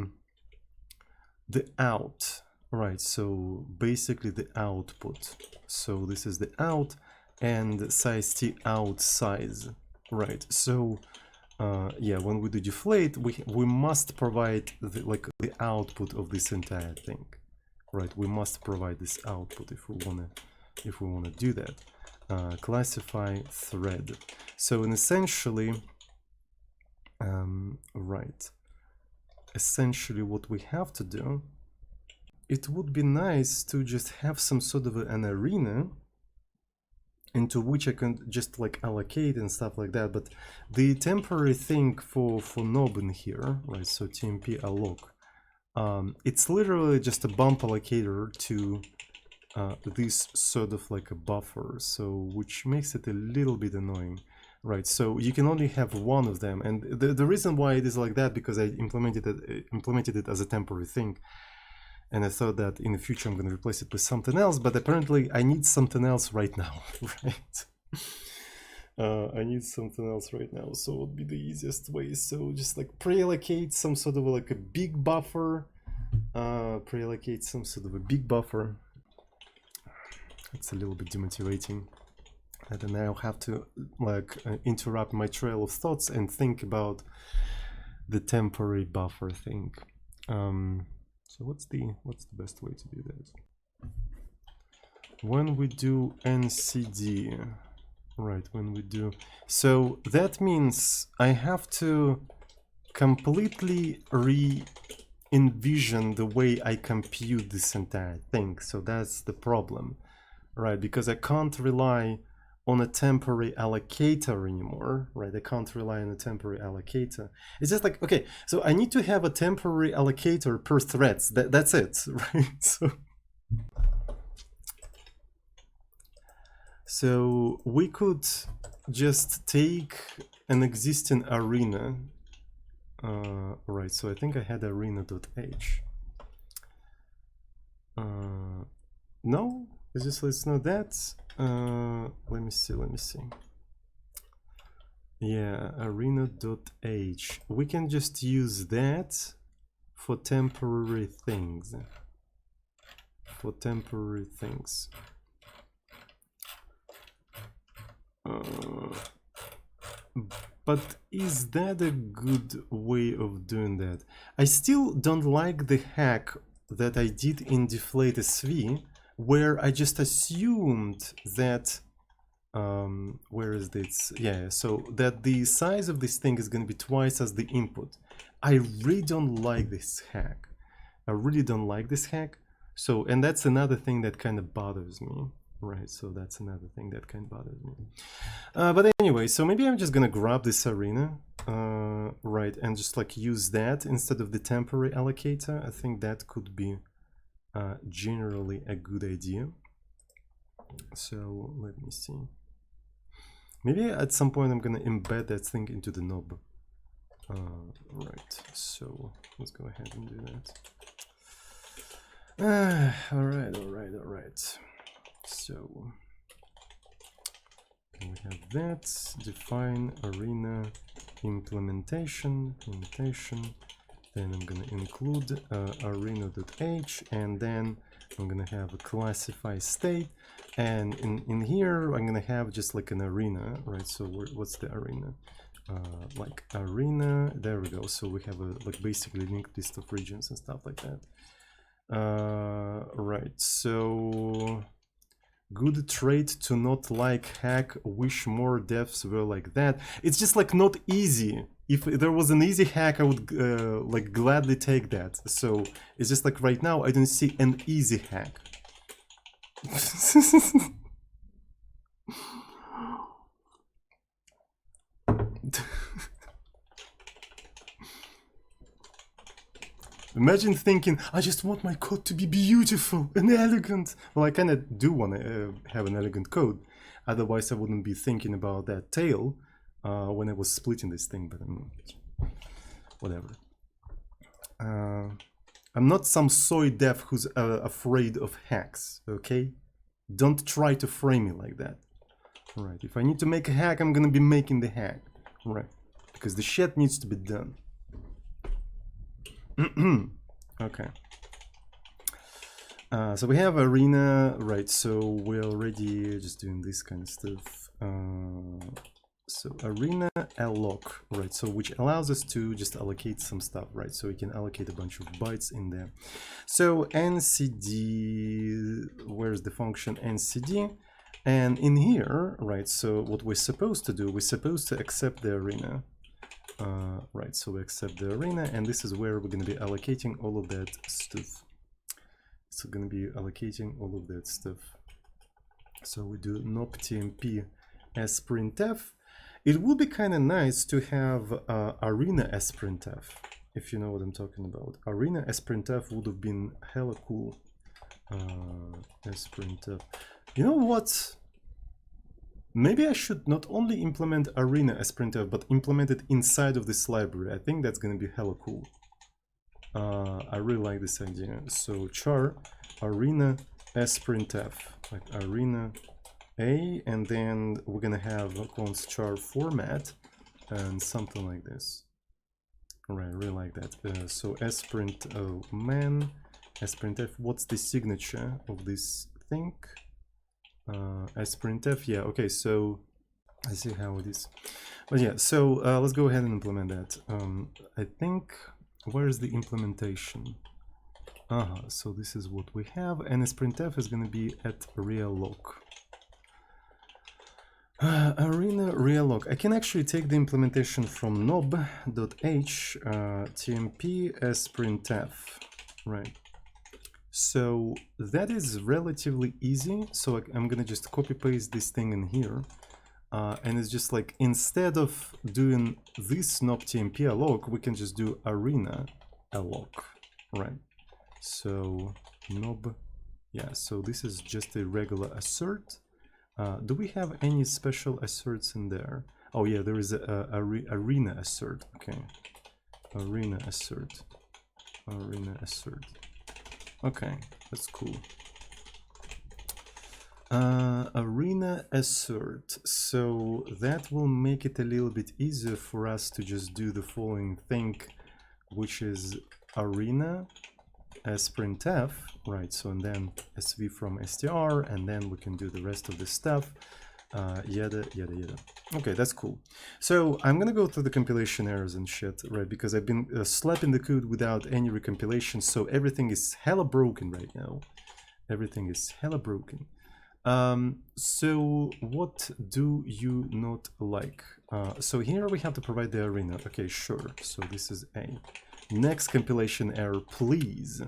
out, right? So basically the output. So this is the out and size t out size, right? So yeah, when we do deflate, we must provide the output of this entire thing, right? We must provide this output if we wanna do that. Classify thread. So and essentially, right, essentially what we have to do, it would be nice to just have some sort of an arena into which I can just like allocate and stuff like that. But the temporary thing for knob in here, right, so TMP alloc, it's literally just a bump allocator to this sort of like a buffer, so which makes it a little bit annoying, right? So you can only have one of them, and the reason why it is like that, because I implemented it as a temporary thing, and I thought that in the future I'm going to replace it with something else, but apparently I need something else right now, right? I need something else right now, so what would be the easiest way? So just like pre-allocate some sort of like a big buffer. Pre-allocate some sort of a big buffer. It's a little bit demotivating. And then I'll have to like interrupt my trail of thoughts and think about the temporary buffer thing. So what's the best way to do that? When we do NCD, right, when we do, so that means I have to completely re-envision the way I compute this entire thing. So that's the problem, right? Because I can't rely on a temporary allocator anymore, right? I can't rely on a temporary allocator. It's just like, okay, so I need to have a temporary allocator per threads. That's it, right? So we could just take an existing arena, right? So I think I had arena.h. No, it's not that. Let me see. Yeah, arena.h. We can just use that for temporary things. But is that a good way of doing that? I still don't like the hack that I did in deflate SV, where I just assumed that where is this? Yeah, so that the size of this thing is going to be twice as the input. I really don't like this hack. So, and that's another thing that kind of bothers me. Right, so that's another thing that kind of bothers me. But anyway, so maybe I'm just gonna grab this arena, right, and just like use that instead of the temporary allocator. I think that could be generally a good idea. So let me see. Maybe at some point I'm gonna embed that thing into the knob. Right, so let's go ahead and do that. All right. So we have that, define arena implementation, then I'm going to include arena.h, and then I'm going to have a classify state, and in here I'm going to have just like an arena, right? So what's the arena? Like arena, there we go. So we have a like basically linked list of regions and stuff like that. Right, so good trait to not like hack, wish more devs were like that. It's just like not easy. If there was an easy hack, I would like gladly take that. So it's just like right now I don't see an easy hack. Imagine thinking, I just want my code to be beautiful and elegant. Well, I kind of do want to have an elegant code. Otherwise, I wouldn't be thinking about that tail when I was splitting this thing, but whatever. I'm not some soy dev who's afraid of hacks, okay? Don't try to frame me like that. Right, if I need to make a hack, I'm gonna be making the hack. Right, because the shit needs to be done. Okay. So we have arena, right? So we're already just doing this kind of stuff. So arena alloc, right? So which allows us to just allocate some stuff, right? So we can allocate a bunch of bytes in there. So ncd, where's the function ncd? And in here, right? So what we're supposed to do, we're supposed to accept the arena. Right, so we accept the arena, and this is where we're going to be allocating all of that stuff. So going to be allocating all of that stuff. So we do nop_tmp as printf. It would be kind of nice to have arena as printf, if you know what I'm talking about. Arena as printf would have been hella cool. As printf. You know what? Maybe I should not only implement arena as printf, but implement it inside of this library. I think that's going to be hella cool. I really like this idea. So char arena as printf, like arena a, and then we're gonna have a const char format and something like this. All right, I really like that. So sprint man, sprintf, what's the signature of this thing? Sprintf, yeah, okay, so I see how it is. But yeah, so let's go ahead and implement that. I think, where is the implementation? So this is what we have, and sprintf is going to be at real loc. Arena real loc. I can actually take the implementation from knob.h tmp sprintf, right? So that is relatively easy. So I'm gonna just copy paste this thing in here, and it's just like, instead of doing this knob tmp alloc, we can just do arena alloc, right? So knob, yeah, so this is just a regular assert. Do we have any special asserts in there? Oh yeah, there is a arena assert. Okay, arena assert, arena assert. Okay, that's cool. Arena assert. So that will make it a little bit easier for us to just do the following thing, which is arena sprintf, right? So, and then sv from str, and then we can do the rest of the stuff, yada yada yada. Okay, that's cool. So I'm gonna go through the compilation errors and shit, right? Because I've been slapping the code without any recompilation, so everything is hella broken right now. Everything is hella broken. So what do you not like? So here we have to provide the arena. Okay, sure. So this is a next compilation error, please.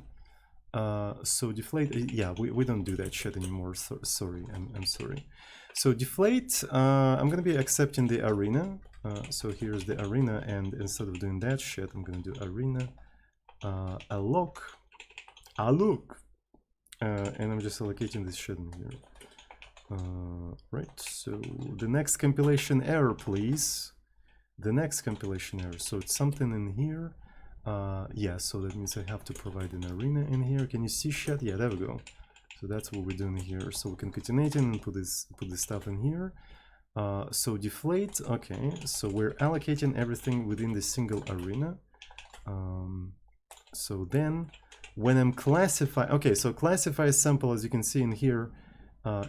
So deflate, yeah, we don't do that shit anymore. So, sorry, I'm sorry. So deflate, I'm gonna be accepting the arena. So here's the arena, and instead of doing that shit, I'm gonna do arena alloc, and I'm just allocating this shit in here. Right, so the next compilation error, please. The next compilation error, so it's something in here. Yeah, so that means I have to provide an arena in here. Can you see shit? Yeah, there we go. So that's what we're doing here. So we concatenate and put this stuff in here. So deflate, okay, so we're allocating everything within the single arena. So then when I'm classifying, okay, so classify sample, as you can see in here,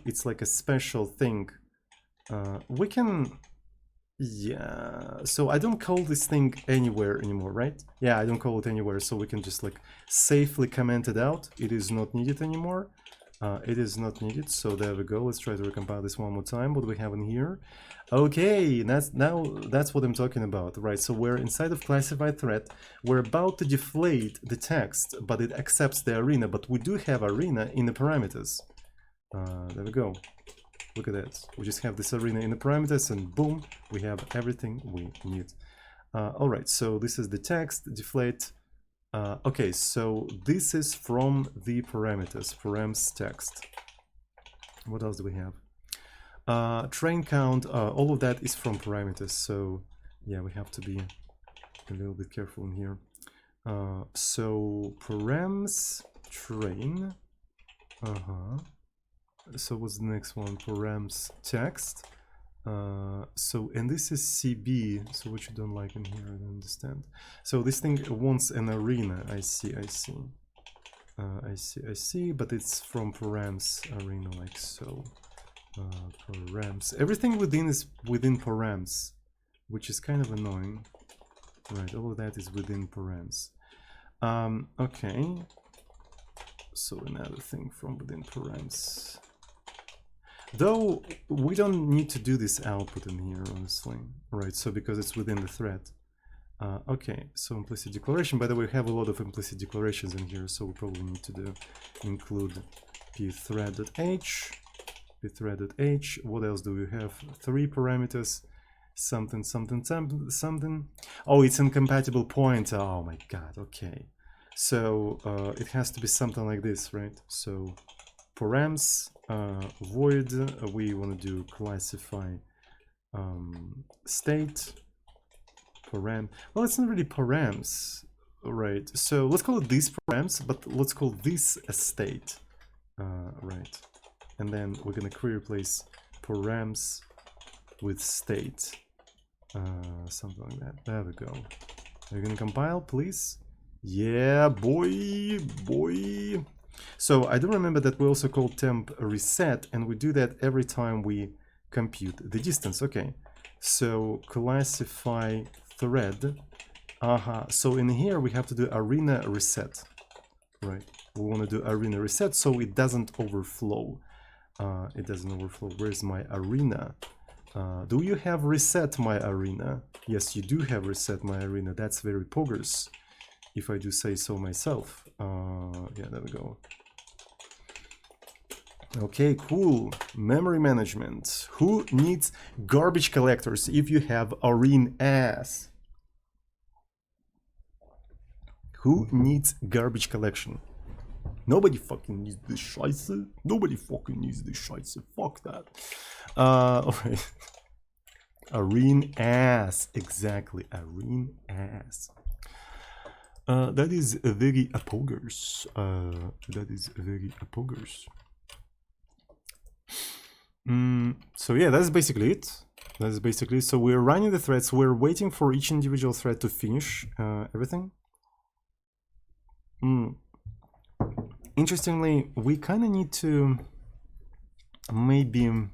it's like a special thing. We can, yeah, so I don't call this thing anywhere anymore, right? Yeah, I don't call it anywhere, so we can just like safely comment it out. It is not needed anymore. It is not needed, so there we go. Let's try to recompile this one more time. What do we have in here? Okay, that's what I'm talking about, right? So we're inside of classified thread. We're about to deflate the text, but it accepts the arena, but we do have arena in the parameters. There we go. Look at that. We just have this arena in the parameters, and boom, we have everything we need. All right, so this is the text, deflate. Okay, so this is from the parameters, params text. What else do we have? Train count, all of that is from parameters. So yeah, we have to be a little bit careful in here. So params train. So what's the next one? Params text. So, and this is CB, so what you don't like in here, I don't understand. So this thing wants an arena, I see, I see, but it's from params arena, like so. Params, everything within is within params, which is kind of annoying. Right, all of that is within params. Okay, so another thing from within params. Though we don't need to do this output in here, honestly, right? So because it's within the thread. Okay, so implicit declaration. By the way, we have a lot of implicit declarations in here, so we probably need to include pthread.h, pthread.h. What else do we have? 3 parameters, something. Oh, it's incompatible pointer. Oh my god. Okay, so it has to be something like this, right? So params. Void, we want to do classify state param. Well, it's not really params, right? So let's call it these params, but let's call this a state, right? And then we're gonna query replace params with state, something like that. There we go. Are you gonna compile, please? Yeah, boy. So I do remember that we also call temp reset, and we do that every time we compute the distance. Okay, so classify thread. So in here we have to do arena reset, right? We want to do arena reset so it doesn't overflow. Where's my arena? Do you have reset my arena? Yes, you do have reset my arena. That's very poggers, if I do say so myself. Yeah, there we go. Okay, cool. Memory management. Who needs garbage collectors if you have ass? Who needs garbage collection? Nobody fucking needs this scheiße. Nobody fucking needs this scheiße. Fuck that. Okay. Ass. Exactly. Ass. That is very poggers. So yeah, that's basically it. So we're running the threads. We're waiting for each individual thread to finish everything. Interestingly, we kind of need to maybe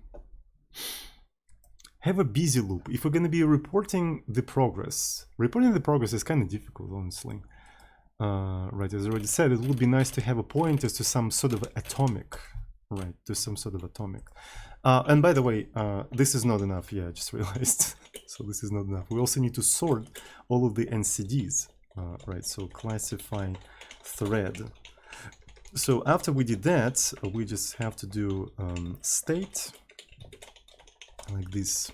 have a busy loop if we're going to be reporting the progress. Reporting the progress is kind of difficult, honestly. Right, as I already said, it would be nice to have a pointer to some sort of atomic. Right, to some sort of atomic. And by the way, this is not enough. Yeah, I just realized. So this is not enough. We also need to sort all of the NCDs. Right, so classify thread. So after we did that, we just have to do state like this.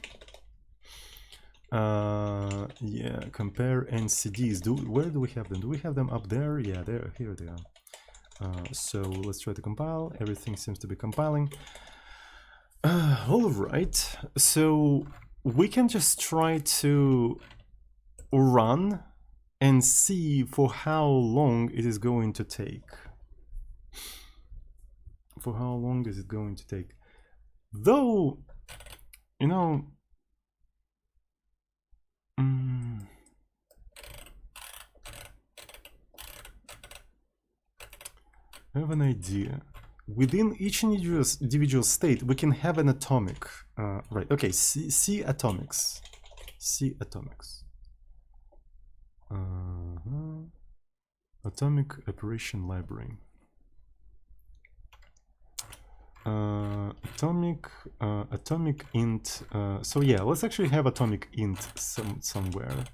Yeah, compare NCDs. Where do we have them? Do we have them up there? Yeah, here they are. So let's try to compile. Everything seems to be compiling. All right. So we can just try to run and see for how long it is going to take. For how long is it going to take? Though, you know, I have an idea. Within each individual state, we can have an atomic. Right, okay, C atomics. C atomics. Atomic operation library. Atomic int. So yeah, let's actually have atomic int somewhere.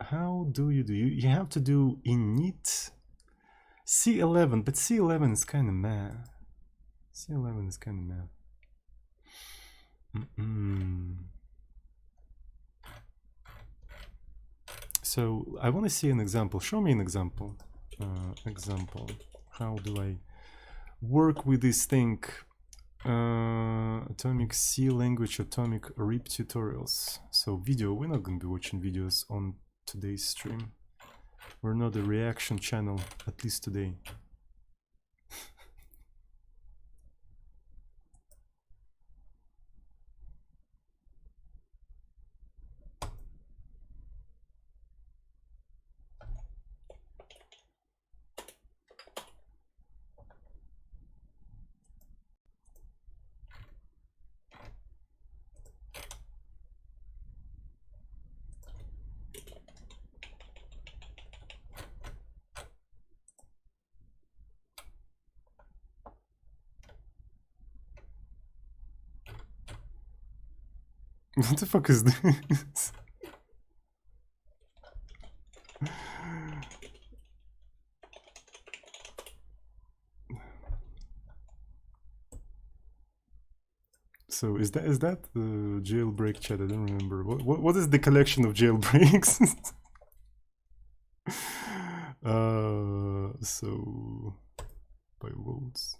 How do? You have to do init C11, but C11 is kind of meh. C11 is kind of meh. So I want to see an example. Show me an example. Example. How do I work with this thing? Atomic C language, atomic REP tutorials. So video. We're not going to be watching videos on today's stream. We're not a reaction channel, at least today. What the fuck is this? So is that the jailbreak chat? I don't remember. What is the collection of jailbreaks? So by votes.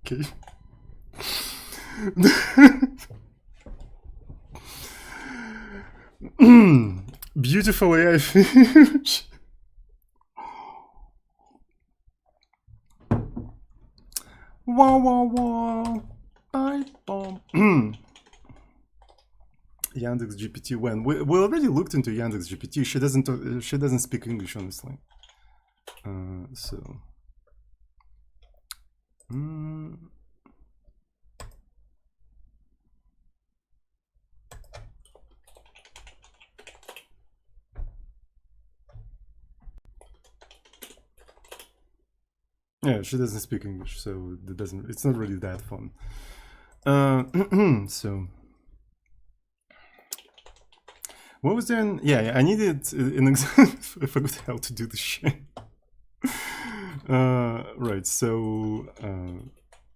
Okay. Beautiful AI finish. Wow, wow, wow. Bye, bomb. Yandex GPT when we already looked into Yandex GPT. She doesn't speak English, honestly. So. Yeah, she doesn't speak English, so it's not really that fun. So what was there? Yeah, I needed an example. I forgot how to do this shit. Right, so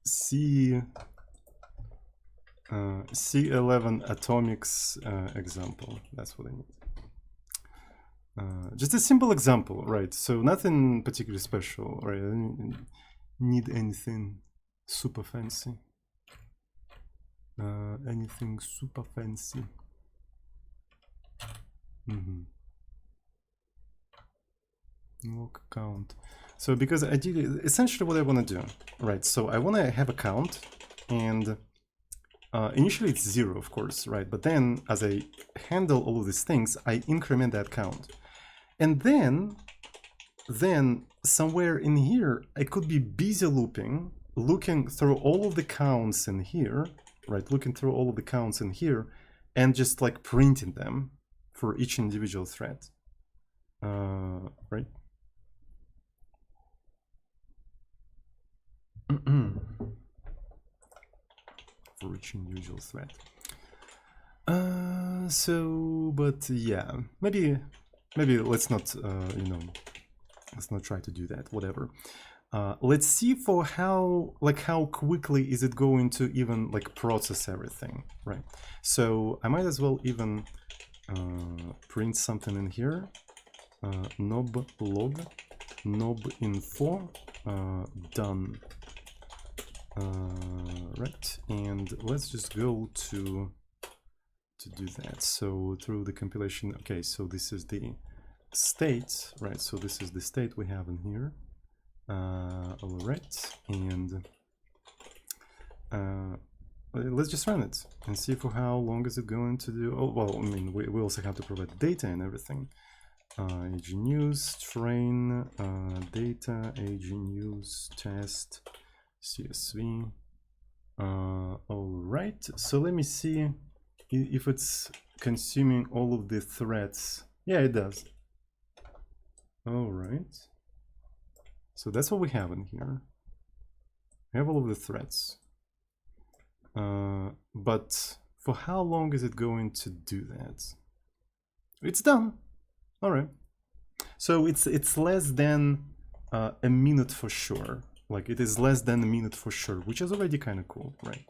C11 atomics example. That's what I need. Just a simple example, right? So nothing particularly special, right? I don't need anything super fancy. Anything super fancy. Lock account. So because I did essentially what I want to do, right? So I want to have a count, and initially it's 0, of course, right? But then as I handle all of these things, I increment that count. And then somewhere in here, I could be busy looping, looking through all of the counts in here, right? Looking through all of the counts in here and just like printing them for each individual thread, right? For each individual thread. So, but yeah, maybe let's not, let's not try to do that, whatever. Let's see for how quickly is it going to even like process everything, right? So I might as well even print something in here, knob log, knob info, done, right? And let's just go to do that. So through the compilation, okay, so this is the state, right? So this is the state we have in here. All right, and let's just run it and see for how long is it going to do. Oh, well, I mean, we also have to provide the data and everything. AG news, train, data, AG news, test, CSV. All right, so let me see if it's consuming all of the threads. Yeah, it does. All right. So that's what we have in here. We have all of the threads. But for how long is it going to do that? It's done. All right. So it's less than a minute for sure. Like it is less than a minute for sure, which is already kind of cool, right?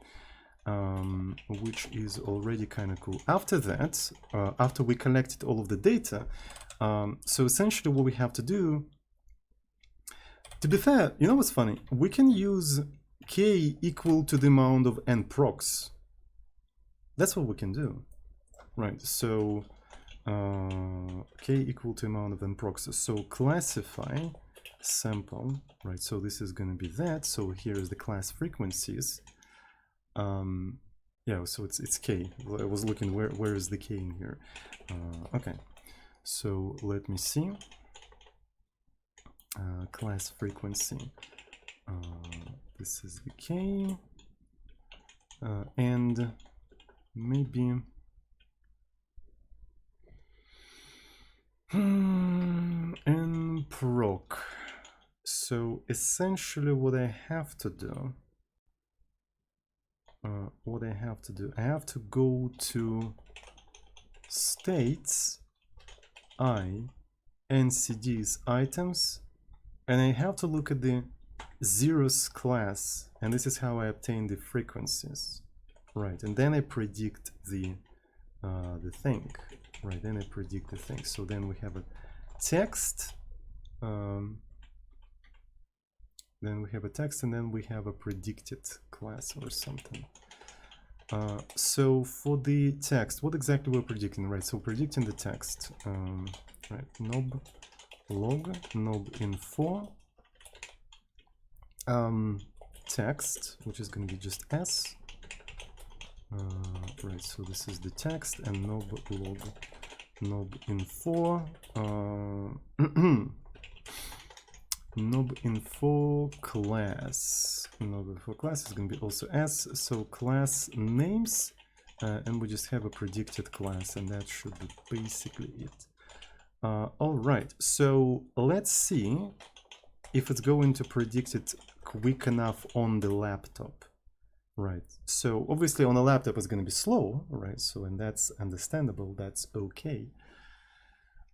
Which is already kind of cool. After that, after we collected all of the data, so essentially what we have to do, to be fair, you know what's funny? We can use k equal to the amount of n procs. That's what we can do, right? So k equal to amount of n procs. So classify sample, right? So this is going to be that. So here is the class frequencies. Yeah, so it's k. I was looking where is the k in here. Okay, so let me see. Class frequency. This is the k, and maybe and proc. So essentially what I have to do, I have to go to states I NCDs items, and I have to look at the zeros class, and this is how I obtain the frequencies, right? And then I predict the thing, right? Then I predict the thing. So then we have a text, then we have a text, and then we have a predicted class or something. So for the text, what exactly we're predicting, right? So predicting the text, right? Knob log knob info text, which is going to be just s. Right, so this is the text, and knob log knob info knob info class. Knob info class is going to be also s. So class names, and we just have a predicted class, and that should be basically it. All right, so let's see if it's going to predict it quick enough on the laptop. Right, so obviously on a laptop it's going to be slow, right? So, and that's understandable, that's okay.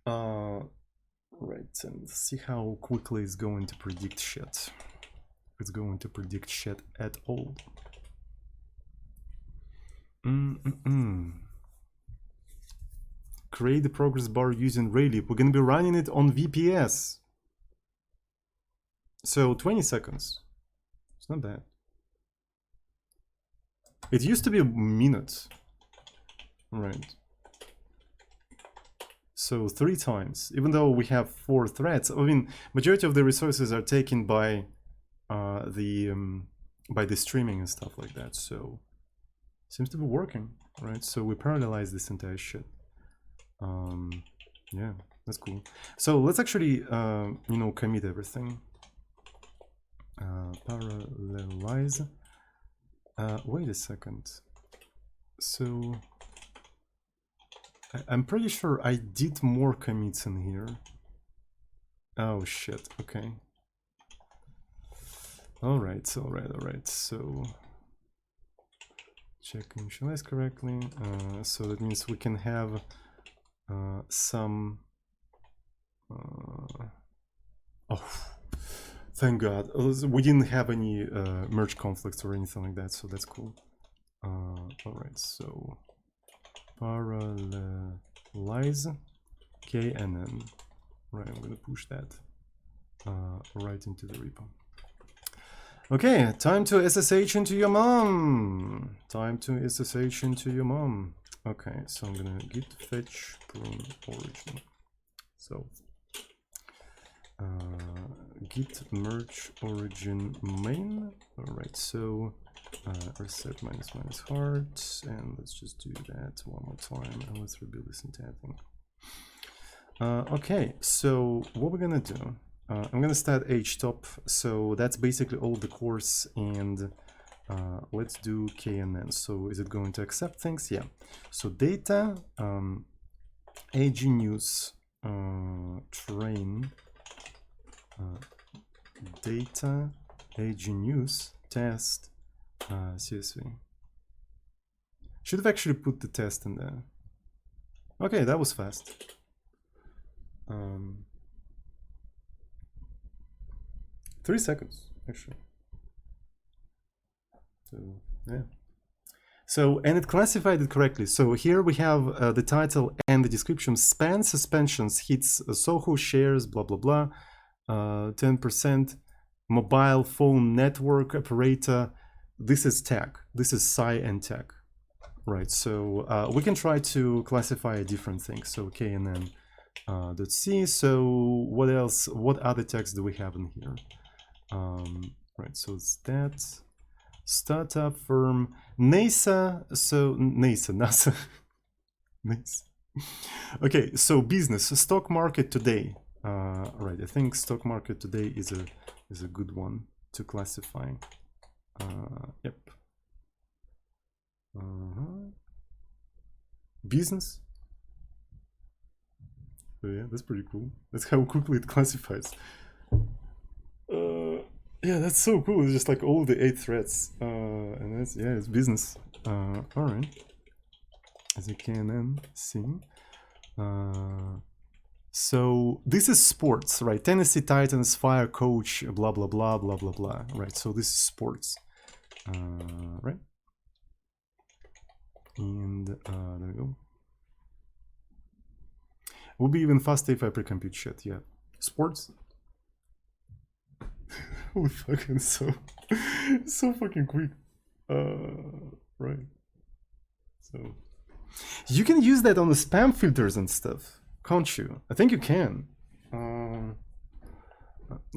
Right, and see how quickly it's going to predict shit. If it's going to predict shit at all. Create the progress bar using REPL. We're going to be running it on VPS. So 20 seconds. It's not bad. It used to be a minute, right? So 3 times, even though we have 4 threads. I mean, majority of the resources are taken by the streaming and stuff like that. So seems to be working, right? So we parallelize this entire shit. Yeah, that's cool. So let's actually, you know, commit everything. Parallelize. Wait a second. So I'm pretty sure I did more commits in here. Oh shit, okay. All right. So check initialize correctly. So that means we can have some. Oh, thank God. We didn't have any merge conflicts or anything like that, so that's cool. All right, so parallelize KNN. Right, I'm gonna push that right into the repo. Okay, time to SSH into your mom. Time to SSH into your mom. Okay, so I'm gonna git fetch prune origin. So git merge origin main. All right, so reset minus heart, and let's just do that one more time, and let's rebuild this entire thing. Okay, so what we're gonna do, I'm gonna start htop, so that's basically all the course, and let's do KNN. So is it going to accept things? Yeah. So data, AG news, train, data, AG news, test, CSV. Should have actually put the test in there. Okay, that was fast. 3 seconds, actually. So, yeah. So, and it classified it correctly. So here we have the title and the description. Span suspensions hits Soho shares, blah, blah, blah. 10% mobile phone network operator. This is tech. This is Psi and tech. Right, so we can try to classify a different thing. So KNN .c. So what else? What other text do we have in here? Right, so it's that startup firm NASA. So NASA. Nice. Okay, so business stock market today. Right, I think stock market today is a good one to classify. Yep. Business. So yeah, that's pretty cool. That's how quickly it classifies. Yeah, that's so cool. It's just like all the 8 threads, and that's, yeah, it's business. All right. as you can see. So this is sports, right? Tennessee Titans fire coach, blah, blah, blah, blah, blah, blah, right? So this is sports, right? And there we go. It would be even faster if I pre-compute shit, yeah. Sports. Holy fucking so fucking quick. Right. So you can use that on the spam filters and stuff, can't you? I think you can.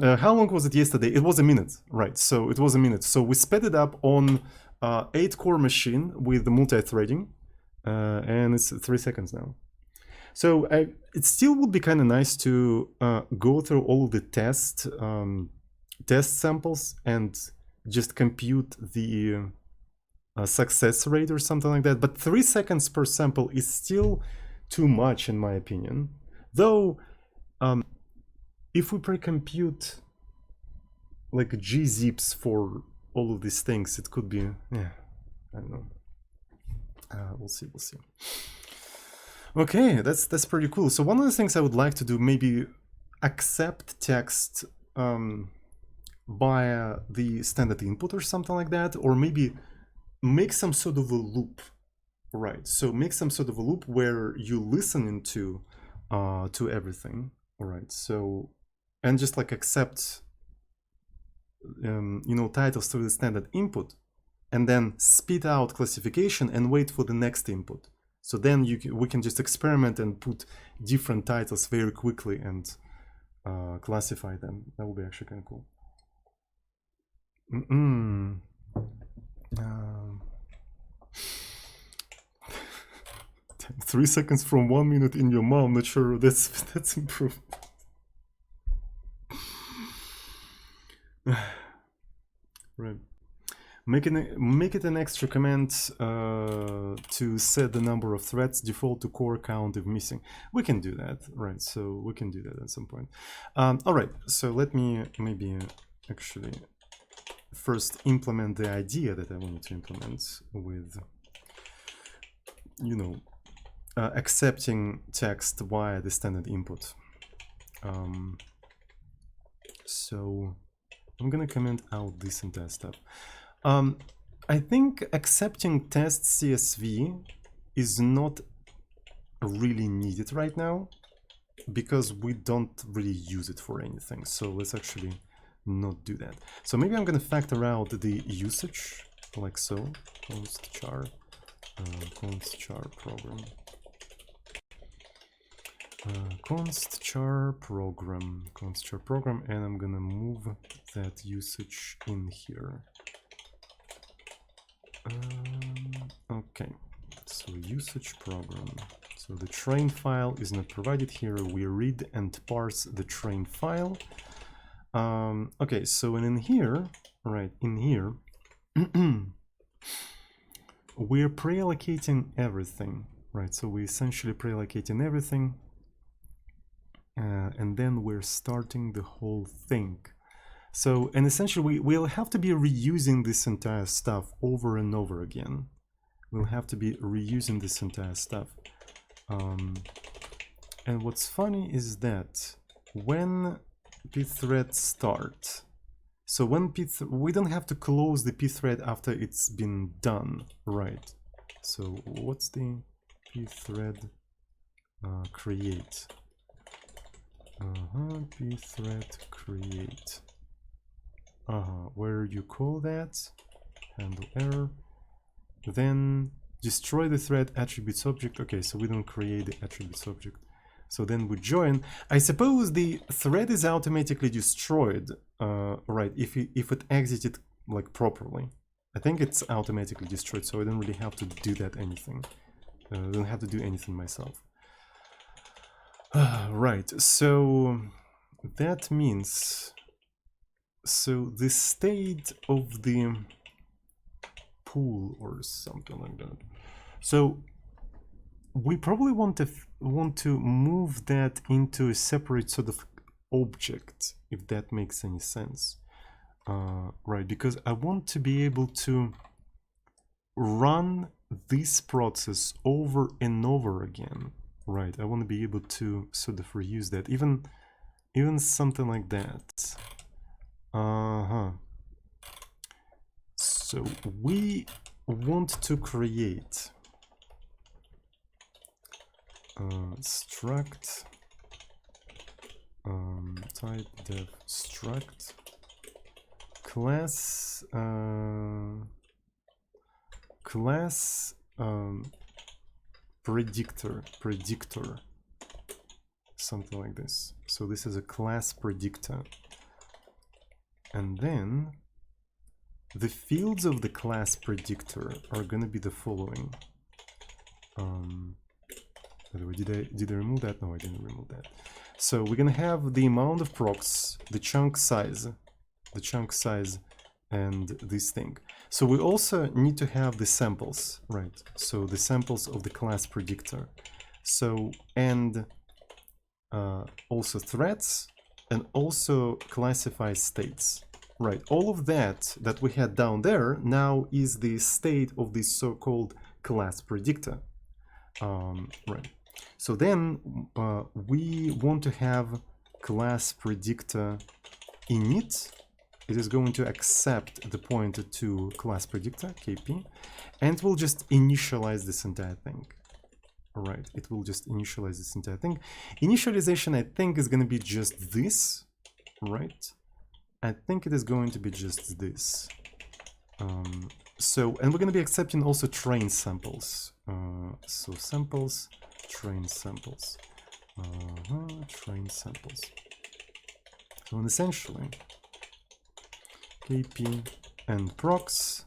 How long was it yesterday? It was a minute, right? So it was a minute. So we sped it up on 8-core machine with the multi-threading, and it's 3 seconds now. So it still would be kind of nice to go through all of the test samples and just compute the success rate or something like that. But 3 seconds per sample is still too much in my opinion. Though, if we pre-compute like gzips for all of these things, it could be, yeah, I don't know. We'll see. Okay, that's pretty cool. So one of the things I would like to do, maybe accept text via the standard input or something like that, or maybe make some sort of a loop, right? So make some sort of a loop where you listen into to everything, all right? So, and just like accept, you know, titles through the standard input, and then spit out classification and wait for the next input. So then we can just experiment and put different titles very quickly and classify them. That would be actually kind of cool. 3 seconds from 1 minute in your mom. Not sure that's improved. Right. Make it an extra command to set the number of threads default to core count if missing. We can do that, right? So we can do that at some point. All right, so let me maybe actually first implement the idea that I wanted to implement with, you know, accepting text via the standard input. So I'm gonna comment out this entire stuff. I think accepting test CSV is not really needed right now because we don't really use it for anything. So let's actually not do that. So maybe I'm going to factor out the usage like so. Const char program. Const char program, and I'm going to move that usage in here. Okay, so usage program. So the train file is not provided here. We read and parse the train file. Okay, so and in here, right, in here, we're pre-allocating everything, right? So we're essentially pre-allocating everything, and then we're starting the whole thing. So, and essentially we'll have to be reusing this entire stuff over and over again. We'll have to be reusing this entire stuff. And what's funny is that when pthread start, so when we don't have to close the pthread after it's been done, right? So what's the pthread create? Pthread create. Where you call that, handle error, then destroy the thread attributes object. Okay, so we don't create the attributes object. So then we join. I suppose the thread is automatically destroyed, right, if it exited like properly. I think it's automatically destroyed, so I don't really have to do that anything. I don't have to do anything myself. Right, so that means, so the state of the pool or something like that. So we probably want to move that into a separate sort of object, if that makes any sense, right? Because I want to be able to run this process over and over again, right? I want to be able to sort of reuse that, even something like that. So we want to create struct type def struct class predictor, something like this. So this is a class predictor, and then the fields of the class predictor are going to be the following. By the way, did I remove that? No, I didn't remove that. So we're going to have the amount of procs, the chunk size, and this thing. So we also need to have the samples, right? So the samples of the class predictor. So, and also threads, and also classify states, right? All of that we had down there now is the state of this so-called class predictor, right? So then we want to have class predictor init. It is going to accept the pointer to class predictor, KP, and it will just initialize this entire thing. All right, it will just initialize this entire thing. Initialization, I think, is going to be just this, right? I think it is going to be just this. So, and we're going to be accepting also train samples. So samples, train samples, train samples. So, and essentially, KP and procs,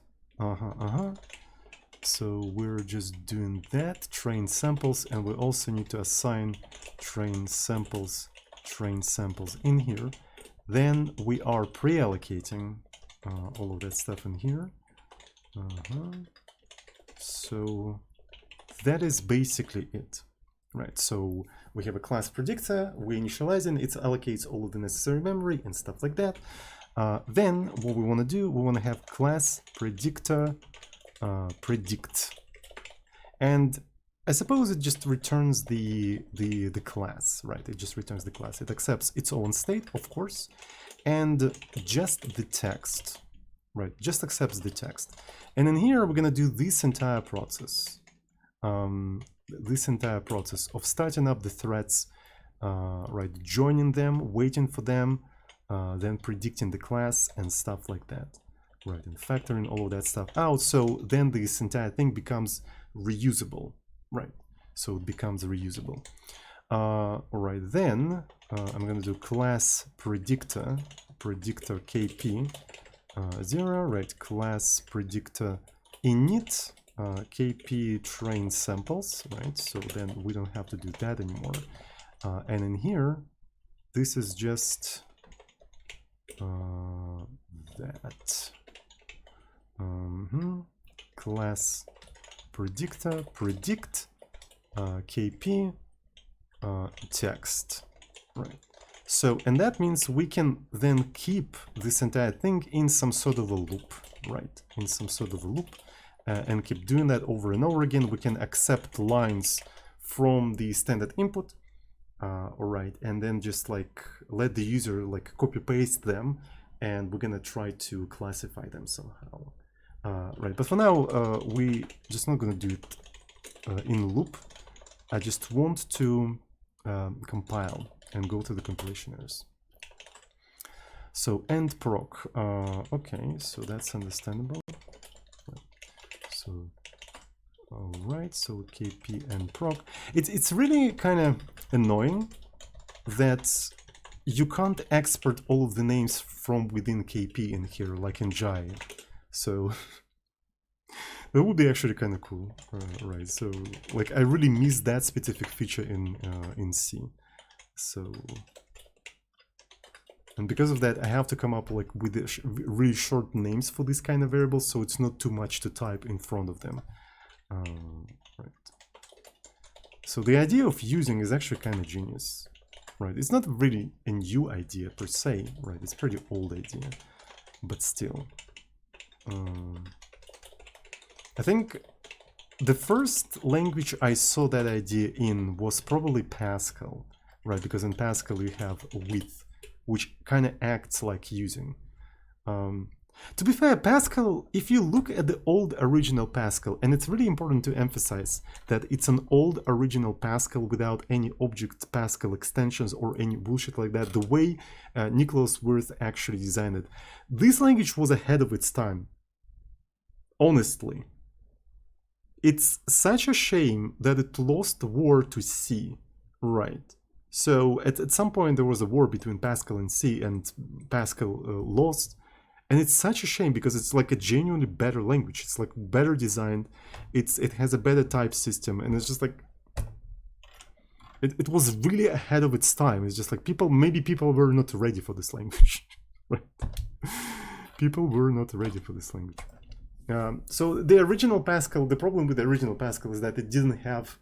so we're just doing that, train samples, and we also need to assign train samples in here. Then we are pre-allocating all of that stuff in here. So that is basically it, right? So we have a class predictor, we initialize it, it allocates all of the necessary memory and stuff like that. Then what we want to do, we want to have class predictor predict, and I suppose it just returns the class, right? It just returns the class. It accepts its own state, of course, and just the text, right? Just accepts the text. And in here we're gonna do this entire process, of starting up the threads, right? Joining them, waiting for them, then predicting the class and stuff like that. Right, and factoring all of that stuff out, so then this entire thing becomes reusable, right? So it becomes reusable. All right, then I'm going to do class predictor KP 0, right? Class predictor init KP train samples, right? So then we don't have to do that anymore. And in here, this is just that. Class predictor predict KP text, right? So, and that means we can then keep this entire thing in some sort of a loop, right? In some sort of a loop, and keep doing that over and over again. We can accept lines from the standard input, all right, and then just like let the user like copy paste them, and we're gonna try to classify them somehow. Right, but for now, we just not gonna do it in loop. I just want to compile and go to the compilation errors. So end proc. Okay, so that's understandable. So all right, so KP and proc. It's really kind of annoying that you can't export all of the names from within KP in here, like in Jai. So that would be actually kind of cool, right? So like I really miss that specific feature in C. So, and because of that, I have to come up like with really short names for this kind of variables, so it's not too much to type in front of them. Right. So the idea of using is actually kind of genius, right? It's not really a new idea per se, right? It's a pretty old idea, but still. I think the first language I saw that idea in was probably Pascal, right? Because in Pascal you have with, which kind of acts like using. To be fair, Pascal, if you look at the old original Pascal, and it's really important to emphasize that it's an old original Pascal without any object Pascal extensions or any bullshit like that, the way Nicholas Wirth actually designed it, this language was ahead of its time. Honestly. It's such a shame that it lost the war to C, right? So at some point there was a war between Pascal and C, and Pascal lost. And it's such a shame because it's like a genuinely better language. It's like better designed. It has a better type system, and it's just like it was really ahead of its time. It's just like maybe people were not ready for this language, right? People were not ready for this language. So the original Pascal, the problem with the original Pascal is that it didn't have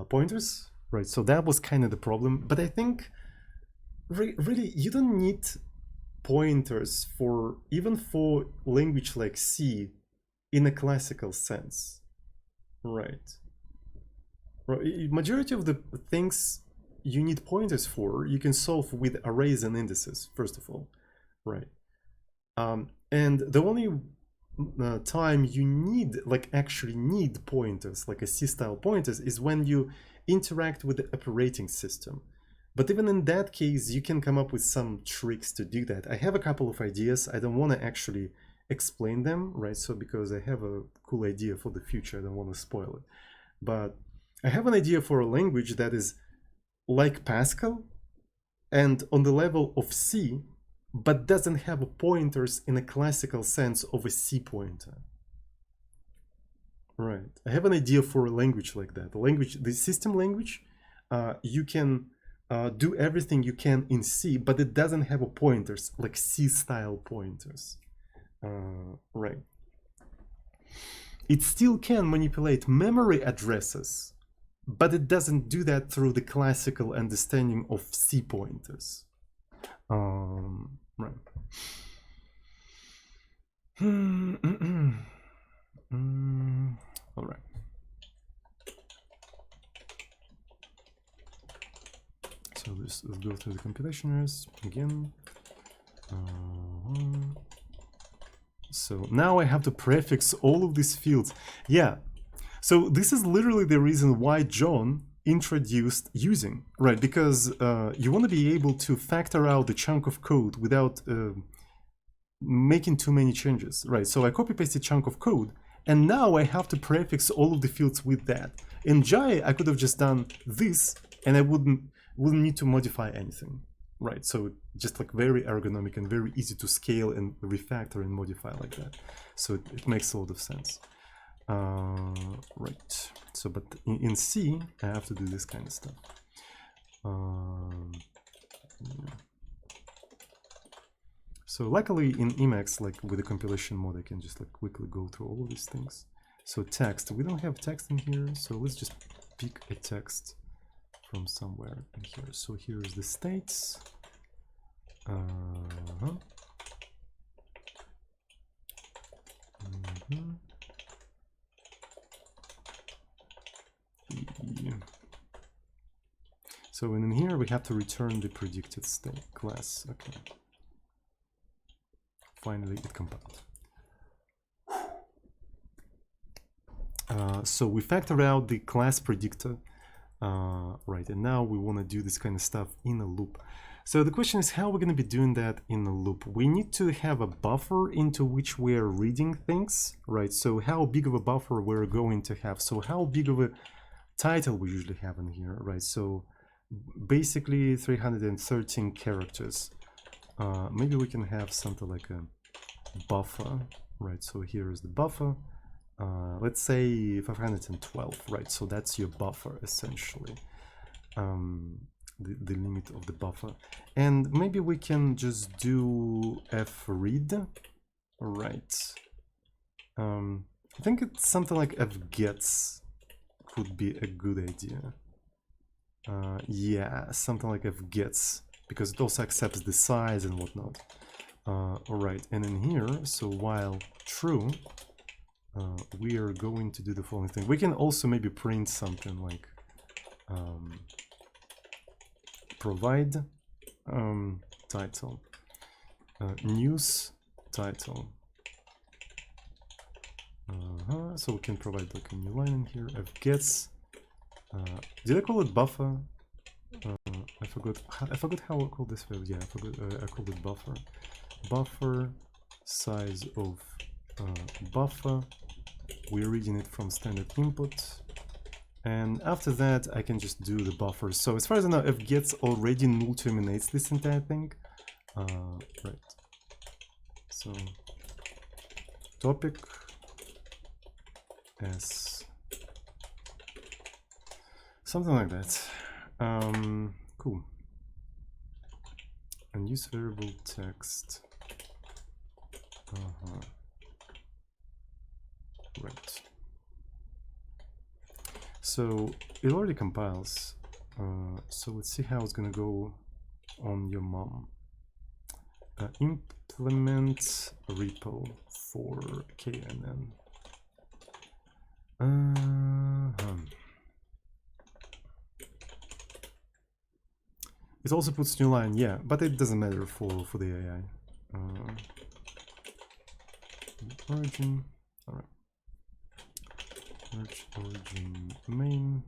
pointers, right? So that was kind of the problem. But I think really you don't need pointers for even for language like C in a classical sense, right? Majority of the things you need pointers for, you can solve with arrays and indices, first of all, right? And the only time you need, like actually need pointers, like a C-style pointers, is when you interact with the operating system. But even in that case, you can come up with some tricks to do that. I have a couple of ideas. I don't want to actually explain them, right? So because I have a cool idea for the future, I don't want to spoil it. But I have an idea for a language that is like Pascal and on the level of C, but doesn't have pointers in a classical sense of a C pointer. Right. I have an idea for a language like that. The system language, you can do everything you can in C, but it doesn't have pointers, like C-style pointers. Right. It still can manipulate memory addresses, but it doesn't do that through the classical understanding of C pointers. Right. All right. So let's go through the compilation errors again. So now I have to prefix all of these fields. Yeah. So this is literally the reason why John introduced using, right? Because you want to be able to factor out the chunk of code without making too many changes, right? So I copy-pasted chunk of code, and now I have to prefix all of the fields with that. In Jai, I could have just done this, and I wouldn't need to modify anything, right? So just like very ergonomic and very easy to scale and refactor and modify like that. So it makes a lot of sense. Right. So, but in C, I have to do this kind of stuff. Yeah. So luckily in Emacs, like with the compilation mode, I can just like quickly go through all of these things. So text, we don't have text in here, so let's just pick a text from somewhere in here. So here is the states. Yeah. So in here we have to return the predicted state class. Okay. Finally it compiled. So we factor out the class predictor, right? And now we want to do this kind of stuff in a loop. So the question is how we're going to be doing that in a loop. We need to have a buffer into which we are reading things, right? So how big of a buffer we're going to have. So how big of a title we usually have in here, right? So basically 313 characters. Maybe we can have something like a buffer, right? So here is the buffer. Let's say 512, right? So that's your buffer essentially. The limit of the buffer. And maybe we can just do fread, right? I think it's something like fgets could be a good idea. Yeah, something like fgets, because it also accepts the size and whatnot. All right, and in here, so while true, we are going to do the following thing. We can also maybe print something like provide title, news title. So we can provide like a new line in here. Fgets. Did I call it buffer? I forgot how I called this value. Yeah, I called it buffer. Buffer size of buffer. We're reading it from standard input. And after that, I can just do the buffer. So as far as I know, fgets already null terminates this entire thing. Right. So topic as something like that. Cool. And use variable text. Right. So it already compiles. So let's see how it's gonna go on your mom. Implement REPL for KNN. It also puts new line, yeah, but it doesn't matter for the AI. Origin, all right. Merge origin main.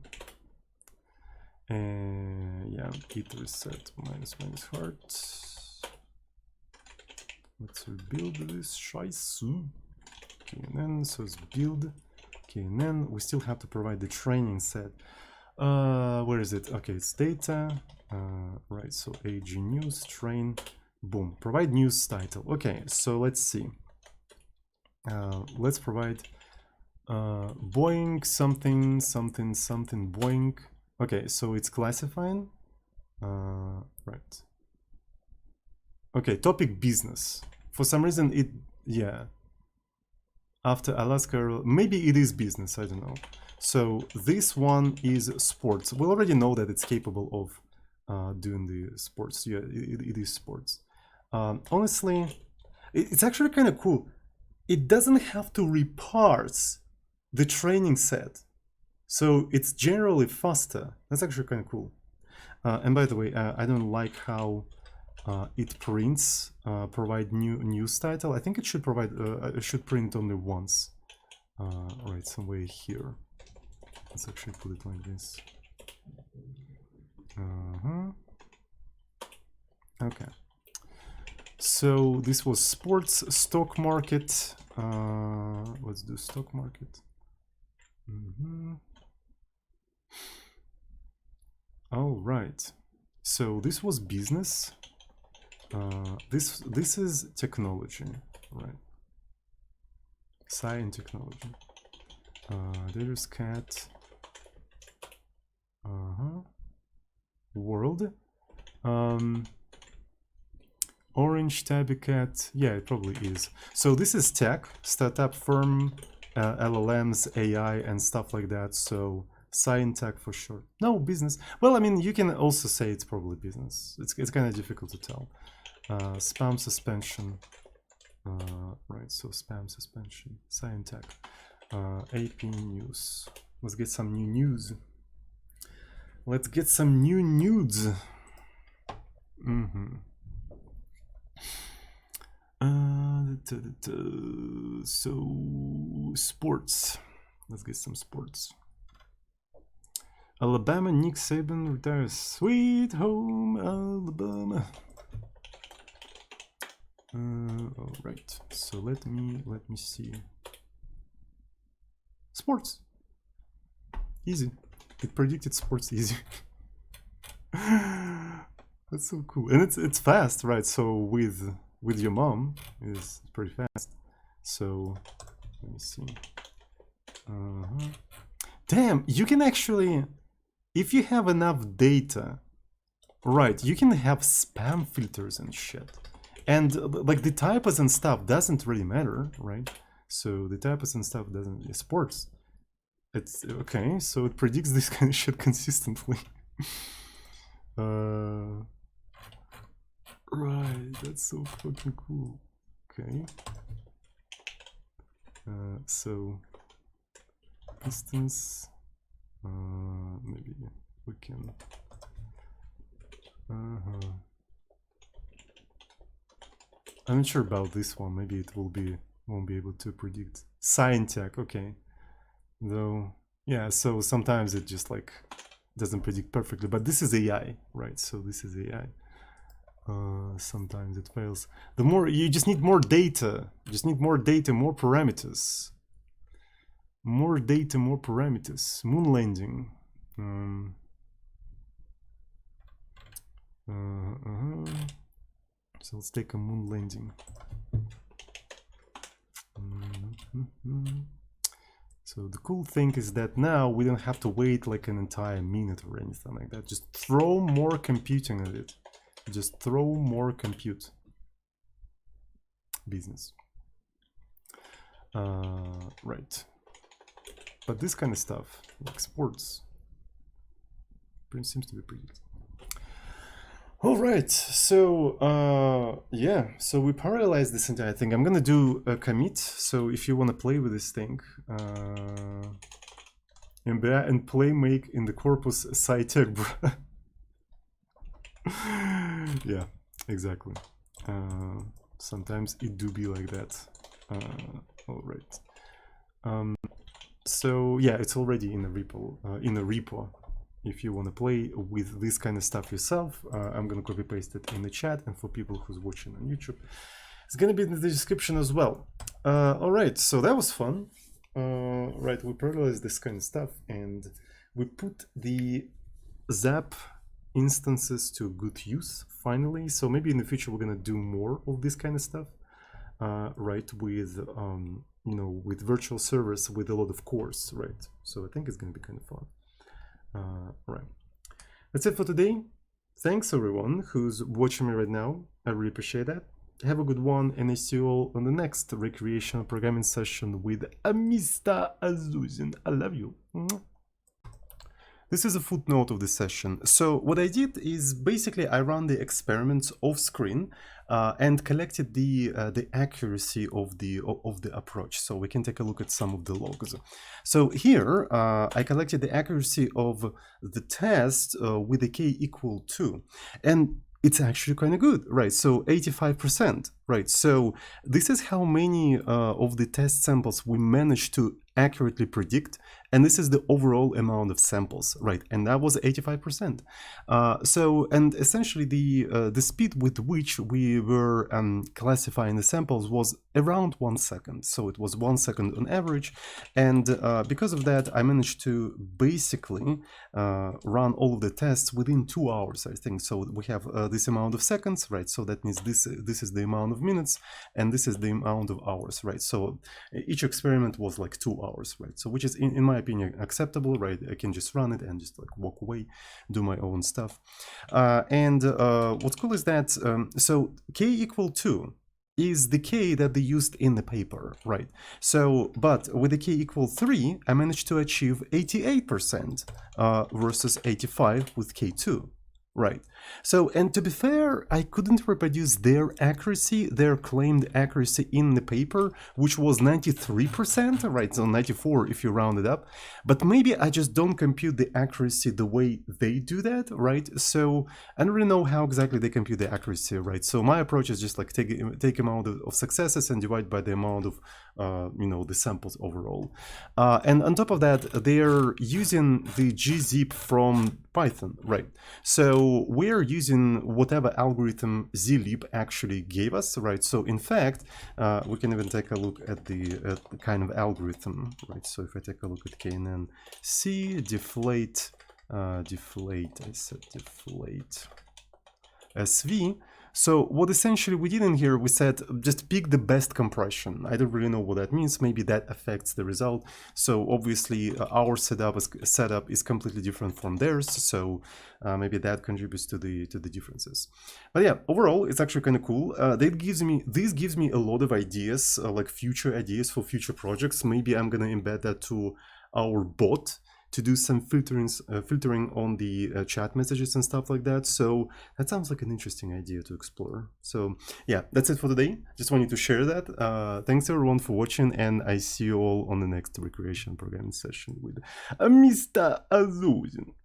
And yeah, git reset minus heart. Let's rebuild this scheiße. KNN, so it's build KNN. We still have to provide the training set. Where is it? Okay, it's data. Right, so AG news train, boom, provide news title. Okay, so let's see. Let's provide Boeing something Boeing. Okay, so it's classifying. Right. Okay, topic business. For some reason it, yeah. After Alaska, maybe it is business, I don't know. So this one is sports. We already know that it's capable of doing the sports. Yeah, it is sports. Honestly, it's actually kind of cool. It doesn't have to reparse the training set, so it's generally faster. That's actually kind of cool. And by the way, I don't like how it prints provide new news title. I think it should provide it should print only once. Right, somewhere here. Let's actually put it like this. Okay. So this was sports, stock market. Let's do stock market. All right. So this was business. This is technology, right? Science technology. There's cat. World. Orange tabby cat. Yeah, it probably is. So this is tech, startup firm, LLMs, AI, and stuff like that. So science tech for sure. No, business. Well, I mean, you can also say it's probably business. It's kind of difficult to tell. Spam suspension. Right, so spam suspension. Science tech. AP news. Let's get some new news. Let's get some new nudes. So sports. Let's get some sports. Alabama, Nick Saban retires. Sweet home Alabama. All right. So let me see. Sports. Easy. It predicted sports easy. That's so cool, and it's fast, right? So with your mom is pretty fast. So let me see. Damn, you can actually, if you have enough data, right, you can have spam filters and shit. And like the typos and stuff doesn't really matter, right? So the typos and stuff doesn't, sports. It's okay, so it predicts this kind of shit consistently. Right, that's so fucking cool. Okay. So instance, maybe we can. I'm not sure about this one. Maybe it won't be able to predict. Scientech, okay. Though, yeah. So sometimes it just like doesn't predict perfectly. But this is AI, right? So this is AI. Sometimes it fails. The more you just need more data. You just need more data, more parameters. More data, more parameters. Moon landing. So let's take a moon landing. So the cool thing is that now we don't have to wait like an entire minute or anything like that. Just throw more computing at it. Just throw more compute. Business. Right. But this kind of stuff, like sports, seems to be pretty good. All right, so yeah, so we parallelize this entire thing. I'm gonna do a commit. So if you want to play with this thing, and play make in the corpus sci-tech. Yeah, exactly. Sometimes it do be like that. All right. So yeah, it's already in a repo. If you want to play with this kind of stuff yourself, I'm going to copy paste it in the chat, and for people who's watching on YouTube, it's going to be in the description as well. All right, so that was fun. Right, we parallelized this kind of stuff, and we put the Zap instances to good use finally. So maybe in the future we're going to do more of this kind of stuff, right, with you know, with virtual servers with a lot of cores, right? So I think it's going to be kind of fun. Right, that's it for today. Thanks everyone who's watching me right now. I really appreciate that. Have a good one, and I see you all on the next recreational programming session with Mr. Azuzin. I love you. This is a footnote of the session. So what I did is basically I ran the experiments off screen and collected the accuracy of the approach. So we can take a look at some of the logs. So here I collected the accuracy of the test with a k equal 2, and it's actually kind of good, right? So 85%, right? So this is how many of the test samples we managed to accurately predict, and this is the overall amount of samples, right? And that was 85%. So, and essentially the speed with which we were classifying the samples was around 1 second. So it was 1 second on average, and because of that, I managed to basically run all of the tests within 2 hours, I think. So we have this amount of seconds, right? So that means this is the amount of minutes, and this is the amount of hours, right? So each experiment was like 2 hours, right? So which is in my opinion acceptable, right? I can just run it and just like walk away, do my own stuff. And what's cool is that so k equal 2 is the k that they used in the paper, right? So, but with the k equal 3, I managed to achieve 88% versus 85 with k2. Right. So, and to be fair, I couldn't reproduce their accuracy, their claimed accuracy in the paper, which was 93%, right? So 94 if you round it up. But maybe I just don't compute the accuracy the way they do that, right? So I don't really know how exactly they compute the accuracy, right? So my approach is just like take amount of successes and divide by the amount of, you know, the samples overall. And on top of that, they're using the gzip from Python, right? So we're using whatever algorithm zlib actually gave us, right? So in fact, we can even take a look at the kind of algorithm, right? So if I take a look at knn c deflate, I said deflate sv. So what essentially we did in here, we said just pick the best compression. I don't really know what that means. Maybe that affects the result. So obviously our setup is completely different from theirs. So maybe that contributes to the differences. But yeah, overall, it's actually kind of cool. This gives me a lot of ideas, like future ideas for future projects. Maybe I'm gonna embed that to our bot, to do some filtering on the chat messages and stuff like that. So that sounds like an interesting idea to explore. So yeah, that's it for today. Just wanted to share that. Thanks everyone for watching, and I see you all on the next recreation programming session with Mr. Azuzin.